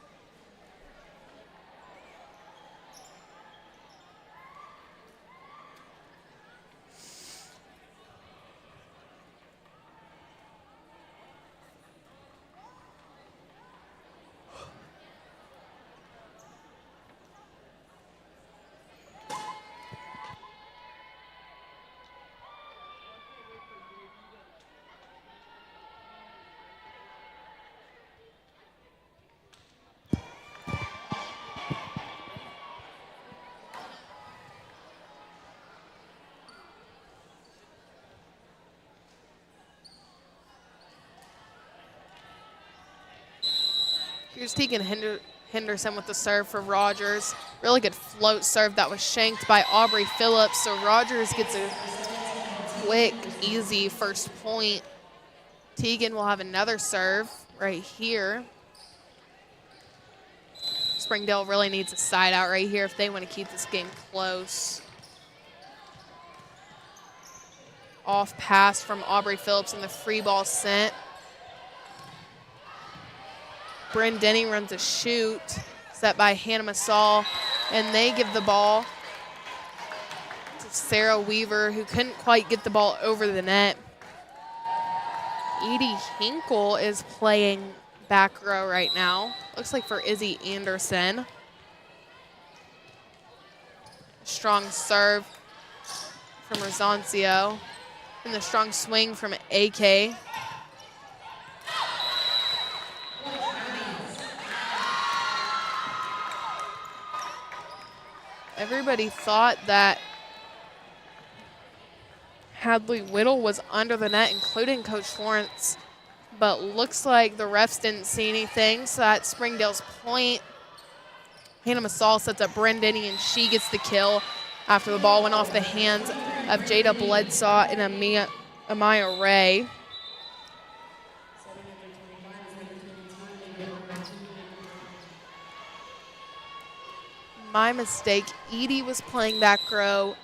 Here's Tegan Henderson with the serve for Rogers. Really good float serve that was shanked by Aubrey Phillips. So Rogers gets a quick, easy first point. Tegan will have another serve right here. Springdale really needs a side out right here if they want to keep this game close. Off pass from Aubrey Phillips and the free ball sent. Bryn Denny runs a shoot, set by Hannah Masal, and they give the ball to Sarah Weaver, who couldn't quite get the ball over the net. Edie Hinkle is playing back row right now. Looks like for Izzy Anderson. Strong serve from Rosancio, and the strong swing from AK. Everybody thought that Hadley Whittle was under the net, including Coach Lawrence, but looks like the refs didn't see anything, so that's Springdale's point. Hannah Masal sets up Bryn Denny, and she gets the kill after the ball went off the hands of Jada Bledsaw and Amaya Ray. My mistake, Edie was playing back row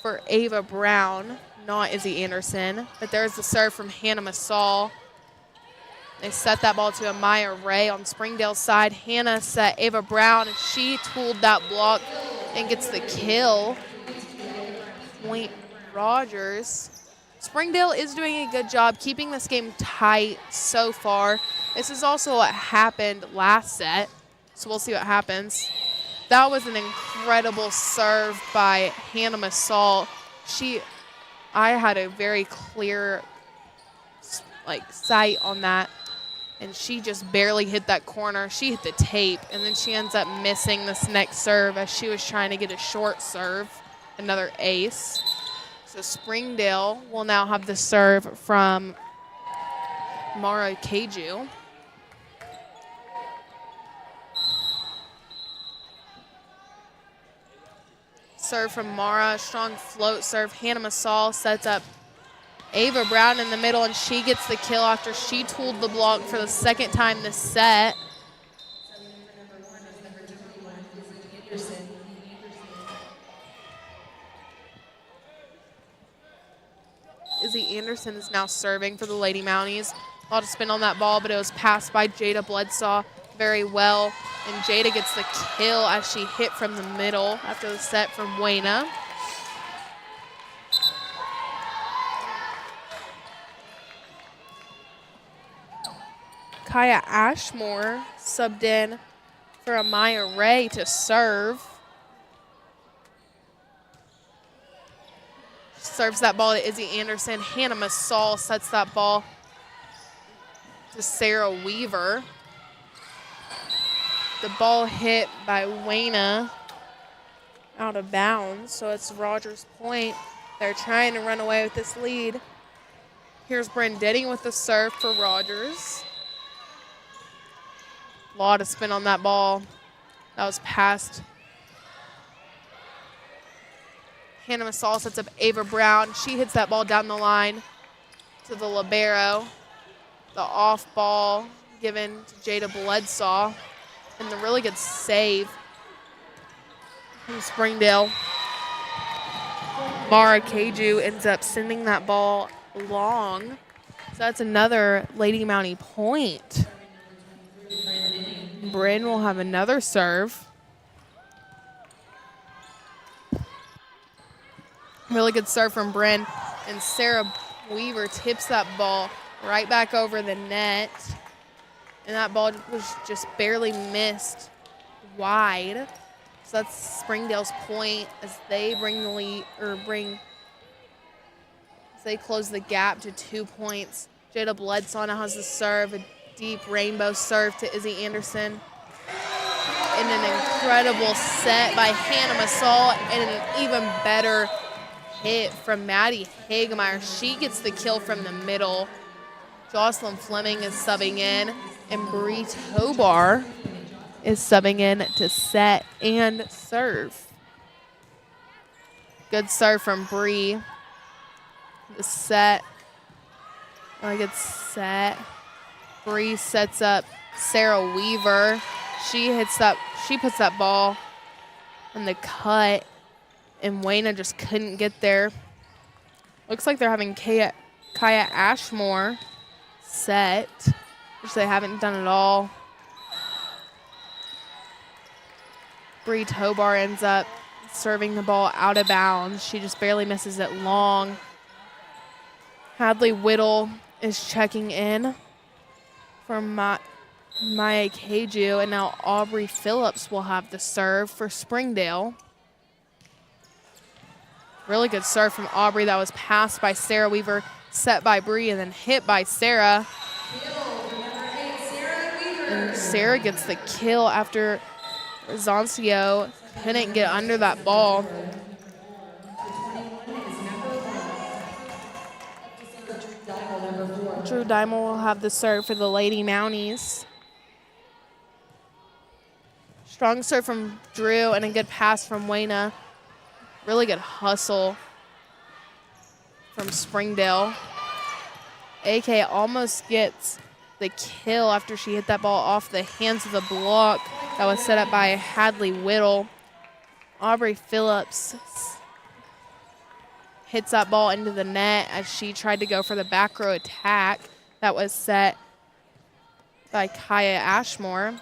for Ava Brown, not Izzy Anderson. But there's the serve from Hannah Masal. They set that ball to Amaya Ray on Springdale's side. Hannah set Ava Brown, and she tooled that block and gets the kill. Point Rogers. Springdale is doing a good job keeping this game tight so far. This is also what happened last set, so we'll see what happens. That was an incredible serve by Hannah Masal. I had a very clear sight on that, and she just barely hit that corner. She hit the tape, and then she ends up missing this next serve as she was trying to get a short serve, another ace. So Springdale will now have the serve from Mara Keju. Serve from Mara, strong float serve. Hannah Masal sets up Ava Brown in the middle, and she gets the kill after she tooled the block for the second time this set. Izzy Anderson is now serving for the Lady Mounties. A lot of spin on that ball, but it was passed by Jada Bledsaw very well. And Jada gets the kill as she hit from the middle after the set from Wayna. Kaya Ashmore subbed in for Amaya Ray to serve. serves that ball to Izzy Anderson. Hannah Masal sets that ball to Sarah Weaver. The ball hit by Wayna out of bounds, so it's Rogers' point. They're trying to run away with this lead. Here's Bryn Denning with the serve for Rogers. A lot of spin on that ball. That was passed. Hannah Masal sets up Ava Brown. She hits that ball down the line to the libero. The off ball given to Jada Bledsaw. And the really good save from Springdale. Mara Keju ends up sending that ball long. So that's another Lady Mountie point. Bryn will have another serve. Really good serve from Bryn. And Sarah Weaver tips that ball right back over the net. And that ball was just barely missed wide. So that's Springdale's point as they bring the lead, or as they close the gap to 2 points. Jada Bledsaw now has the serve, a deep rainbow serve to Izzy Anderson. And an incredible set by Hannah Masal, and an even better hit from Maddie Hagemeyer. She gets the kill from the middle. Jocelyn Fleming is subbing in, and Bree Tobar is subbing in to set and serve. Good serve from Bree. The set. Really good set. Bree sets up Sarah Weaver. She puts that ball in the cut, and Wayna just couldn't get there. Looks like they're having Kaya Ashmore set, which they haven't done at all. Bree Tobar ends up serving the ball out of bounds. She just barely misses it long. Hadley Whittle is checking in for Maya Keju, and now Aubrey Phillips will have the serve for Springdale. Really good serve from Aubrey. That was passed by Sarah Weaver, set by Bree, and then hit by Sarah. And Sarah gets the kill after Zoncio couldn't get under that ball. Drew Diamond will have the serve for the Lady Mounties. Strong serve from Drew and a good pass from Wayna. Really good hustle from Springdale. AK almost gets the kill after she hit that ball off the hands of the block that was set up by Hadley Whittle. Aubrey Phillips hits that ball into the net as she tried to go for the back row attack that was set by Kaya Ashmore.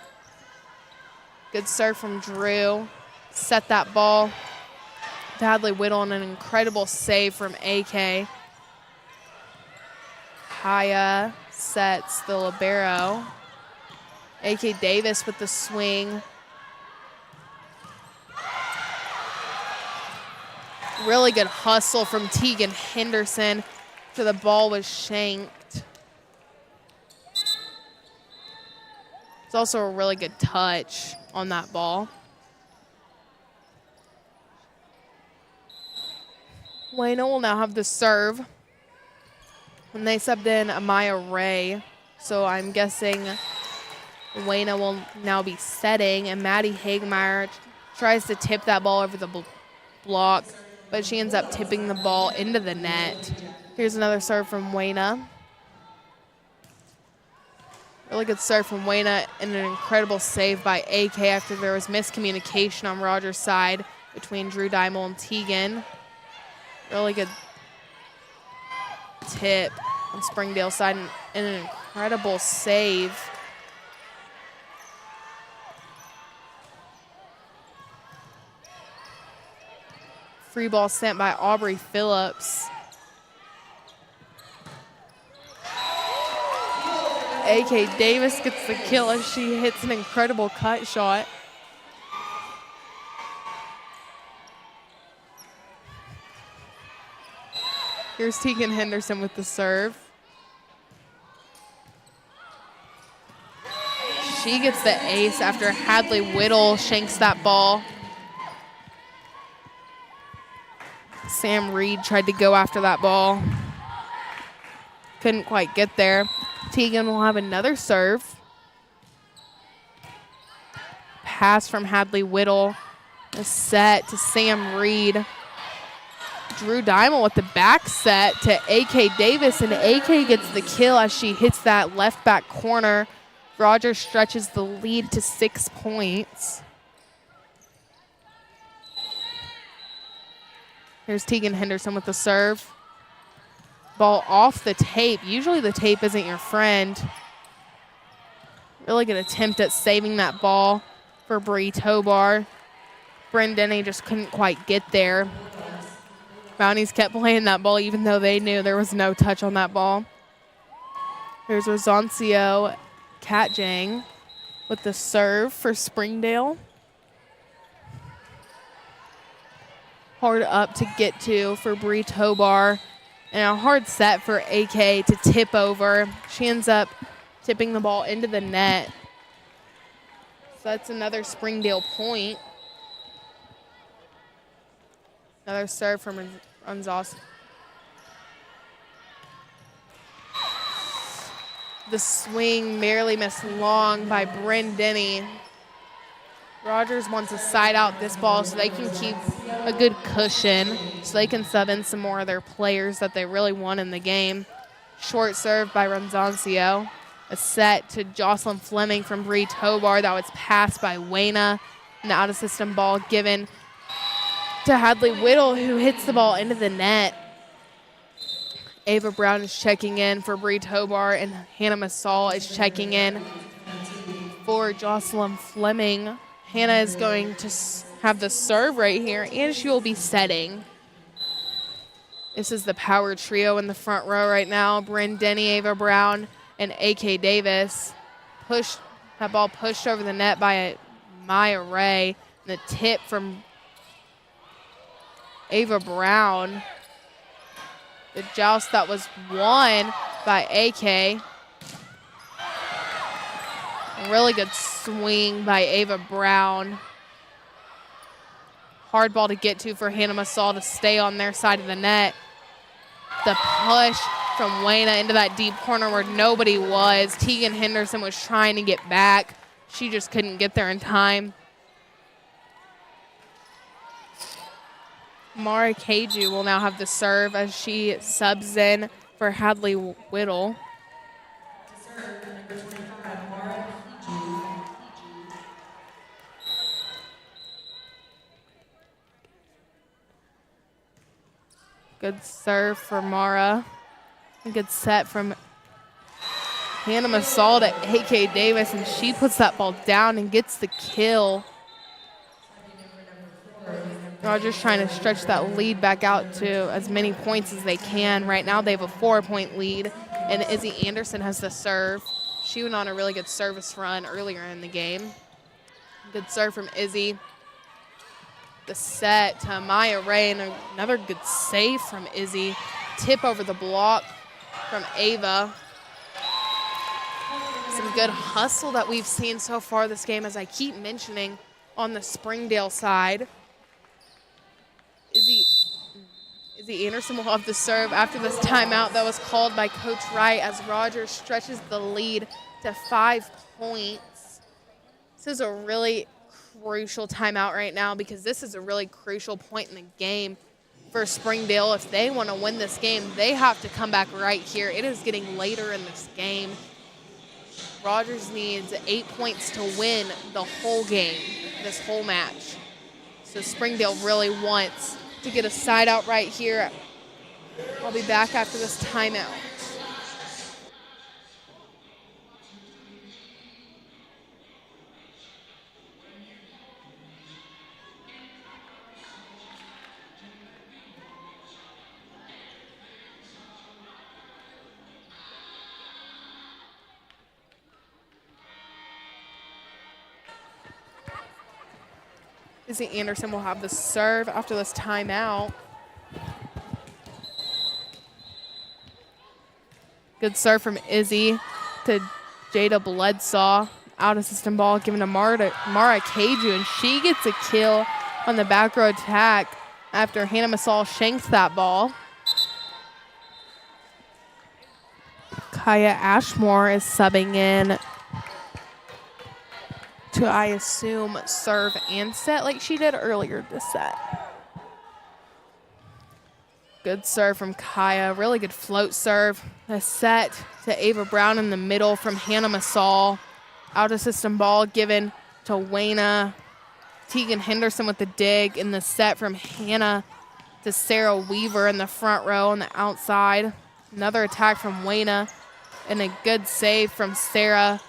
Good serve from Drew. Set that ball to Hadley Whittle, and an incredible save from AK. Kaya sets the libero. AK Davis with the swing. Really good hustle from Tegan Henderson after the ball was shanked. It's also a really good touch on that ball. Wayna will now have the serve. And they subbed in Amaya Ray, so I'm guessing Wayna will now be setting, and Maddie Hagemeyer tries to tip that ball over the block, but she ends up tipping the ball into the net. Here's another serve from Wayna. Really good serve from Wayna, and an incredible save by AK after there was miscommunication on Rogers' side between Drew Dimel and Tegan. Really good tip on Springdale's side, and an incredible save. Free ball sent by Aubrey Phillips. AK Davis gets the kill as she hits an incredible cut shot. Here's Tegan Henderson with the serve. She gets the ace after Hadley Whittle shanks that ball. Sam Reed tried to go after that ball. Couldn't quite get there. Tegan will have another serve. Pass from Hadley Whittle. A set to Sam Reed. Drew Diamond with the back set to A.K. Davis, and A.K. gets the kill as she hits that left back corner. Rogers stretches the lead to 6 points. Here's Tegan Henderson with the serve. Ball off the tape. Usually the tape isn't your friend. Really good attempt at saving that ball for Bree Tobar. Bryn Denny just couldn't quite get there. Mounties kept playing that ball even though they knew there was no touch on that ball. Here's Rosancio Katjang with the serve for Springdale. Hard up to get to for Bree Tobar. And a hard set for AK to tip over. She ends up tipping the ball into the net. So that's another Springdale point. Another serve from Ranzos. The swing barely missed long by Bryn Denny. Rogers wants to side out this ball so they can keep a good cushion, so they can sub in some more of their players that they really want in the game. Short serve by Ranzancio. A set to Jocelyn Fleming from Bree Tobar that was passed by Wayna. An out-of-system ball given to Hadley Whittle, who hits the ball into the net. Ava Brown is checking in for Bree Tobar, and Hannah Massal is checking in for Jocelyn Fleming. Hannah is going to have the serve right here, and she will be setting. This is the power trio in the front row right now. Bryn Denny, Ava Brown, and A.K. Davis. That ball pushed over the net by Maya Ray. And the tip from Ava Brown. The joust that was won by AK. A really good swing by Ava Brown. Hard ball to get to for Hannah Massal to stay on their side of the net. The push from Wayna into that deep corner where nobody was. Tegan Henderson was trying to get back. She just couldn't get there in time. Mara Keju will now have the serve as she subs in for Hadley Whittle. Good serve for Mara. A good set from Hannah Massal to A.K. Davis, and she puts that ball down and gets the kill. Rogers trying to stretch that lead back out to as many points as they can. Right now they have a 4-point lead, and Izzy Anderson has the serve. She went on a really good service run earlier in the game. Good serve from Izzy. The set to Maya Ray, and another good save from Izzy. Tip over the block from Ava. Some good hustle that we've seen so far this game, as I keep mentioning, on the Springdale side. Izzy Anderson will have the serve after this timeout that was called by Coach Wright as Rogers stretches the lead to 5 points. This is a really crucial timeout right now because this is a really crucial point in the game for Springdale. If they want to win this game, they have to come back right here. It is getting later in this game. Rogers needs 8 points to win the whole game, this whole match. So Springdale really wants to get a side out right here. I'll be back after this timeout. Izzy Anderson will have the serve after this timeout. Good serve from Izzy to Jada Bledsaw. Out of system ball given to Mara Keju, and she gets a kill on the back row attack after Hannah Masal shanks that ball. Kaya Ashmore is subbing in to, I assume, serve and set like she did earlier this set. Good serve from Kaya, really good float serve. A set to Ava Brown in the middle from Hannah Masal. Out of system ball given to Wayna. Tegan Henderson with the dig in the set from Hannah to Sarah Weaver in the front row on the outside. Another attack from Wayna and a good save from Sarah.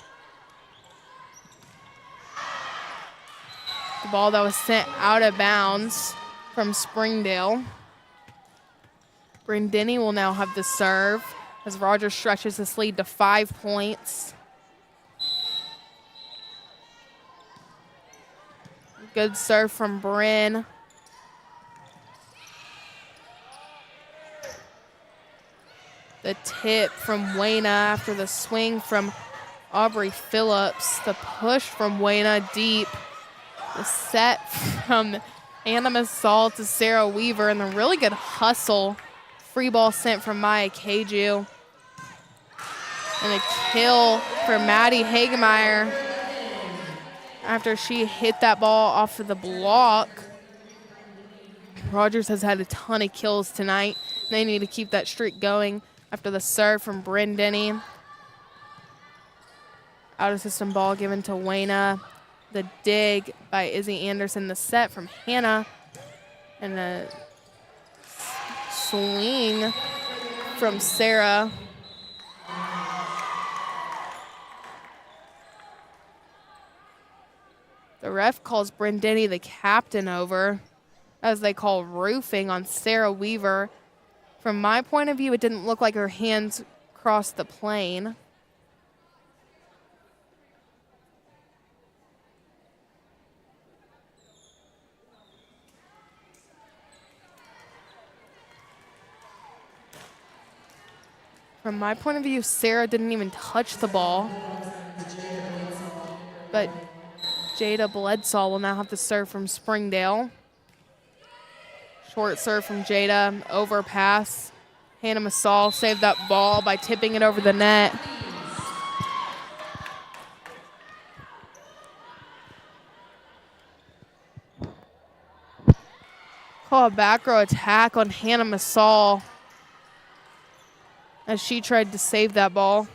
The ball that was sent out of bounds from Springdale. Brindini will now have the serve as Rogers stretches this lead to 5 points. Good serve from Bryn. The tip from Wayna after the swing from Aubrey Phillips. The push from Wayna deep. The set from Anna Masal to Sarah Weaver, and the really good hustle. Free ball sent from Maya Keju. And a kill for Maddie Hagemeyer after she hit that ball off of the block. Rogers has had a ton of kills tonight. They need to keep that streak going after the serve from Bryn Denny. Out of system ball given to Wayna. The dig by Izzy Anderson. The set from Hannah. And a swing from Sarah. The ref calls Brindini the captain over, as they call roofing on Sarah Weaver. From my point of view, it didn't look like her hands crossed the plane. From my point of view, Sarah didn't even touch the ball. But Jada Bledsaw will now have to serve from Springdale. Short serve from Jada, overpass. Hannah Masal saved that ball by tipping it over the net. Call a back row attack on Hannah Masal as she tried to save that ball.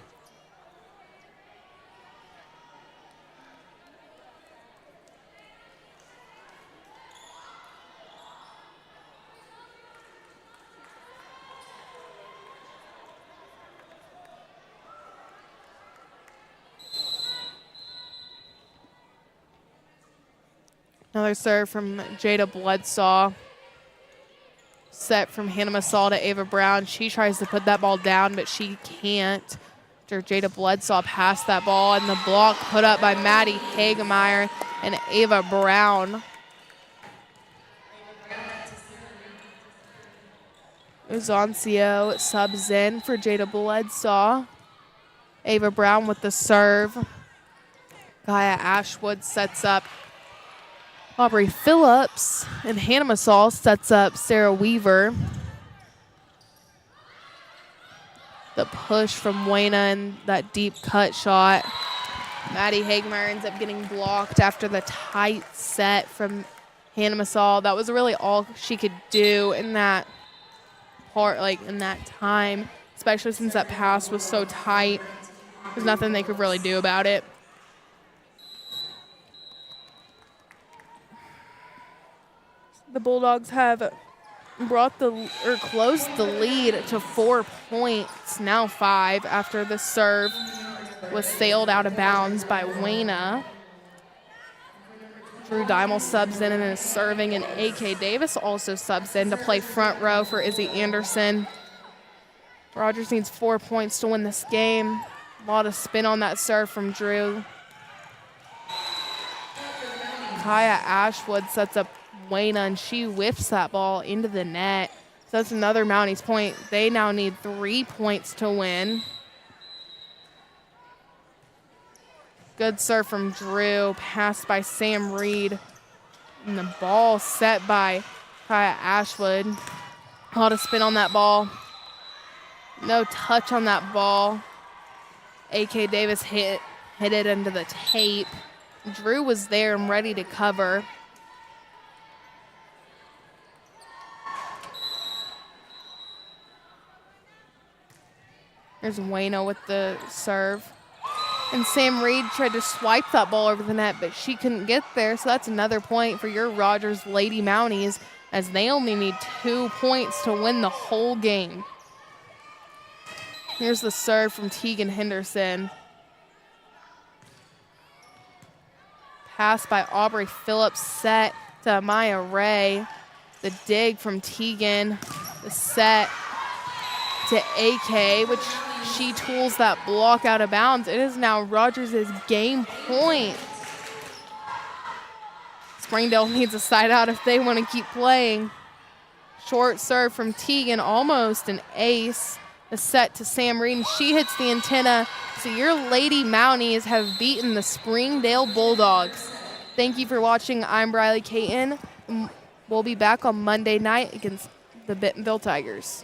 Another serve from Jada Bledsaw. Set from Hannah Masal to Ava Brown. She tries to put that ball down, but she can't. After Jada Bledsaw passed that ball, and the block put up by Maddie Hagemeyer and Ava Brown. Uzancio subs in for Jada Bledsaw. Ava Brown with the serve. Gaia Ashwood sets up Aubrey Phillips, and Hannah Masal sets up Sarah Weaver. The push from Wayna and that deep cut shot. Maddie Hagemeyer ends up getting blocked after the tight set from Hannah Masal. That was really all she could do in that part, like in that time, especially since that pass was so tight. There's nothing they could really do about it. The Bulldogs have closed the lead to 4 points, now 5, after the serve was sailed out of bounds by Wayna. Drew Dimel subs in and is serving, and A.K. Davis also subs in to play front row for Izzy Anderson. Rogers needs 4 points to win this game. A lot of spin on that serve from Drew. Kaya Ashwood sets up Wayna, and she whips that ball into the net. So that's another Mounties point. They now need 3 points to win. Good serve from Drew, passed by Sam Reed. And the ball set by Kaya Ashwood. A lot of spin on that ball. No touch on that ball. A.K. Davis hit it into the tape. Drew was there and ready to cover. There's Wayno with the serve. And Sam Reed tried to swipe that ball over the net, but she couldn't get there. So that's another point for your Rogers Lady Mounties, as they only need 2 points to win the whole game. Here's the serve from Tegan Henderson. Pass by Aubrey Phillips, set to Maya Ray. The dig from Tegan. The set to AK, which she tools that block out of bounds. It is now Rogers' game point. Springdale needs a side out if they want to keep playing. Short serve from Tegan, almost an ace. The set to Sam Reed, and she hits the antenna. So your Lady Mounties have beaten the Springdale Bulldogs. Thank you for watching. I'm Briley Caton. We'll be back on Monday night against the Bentonville Tigers.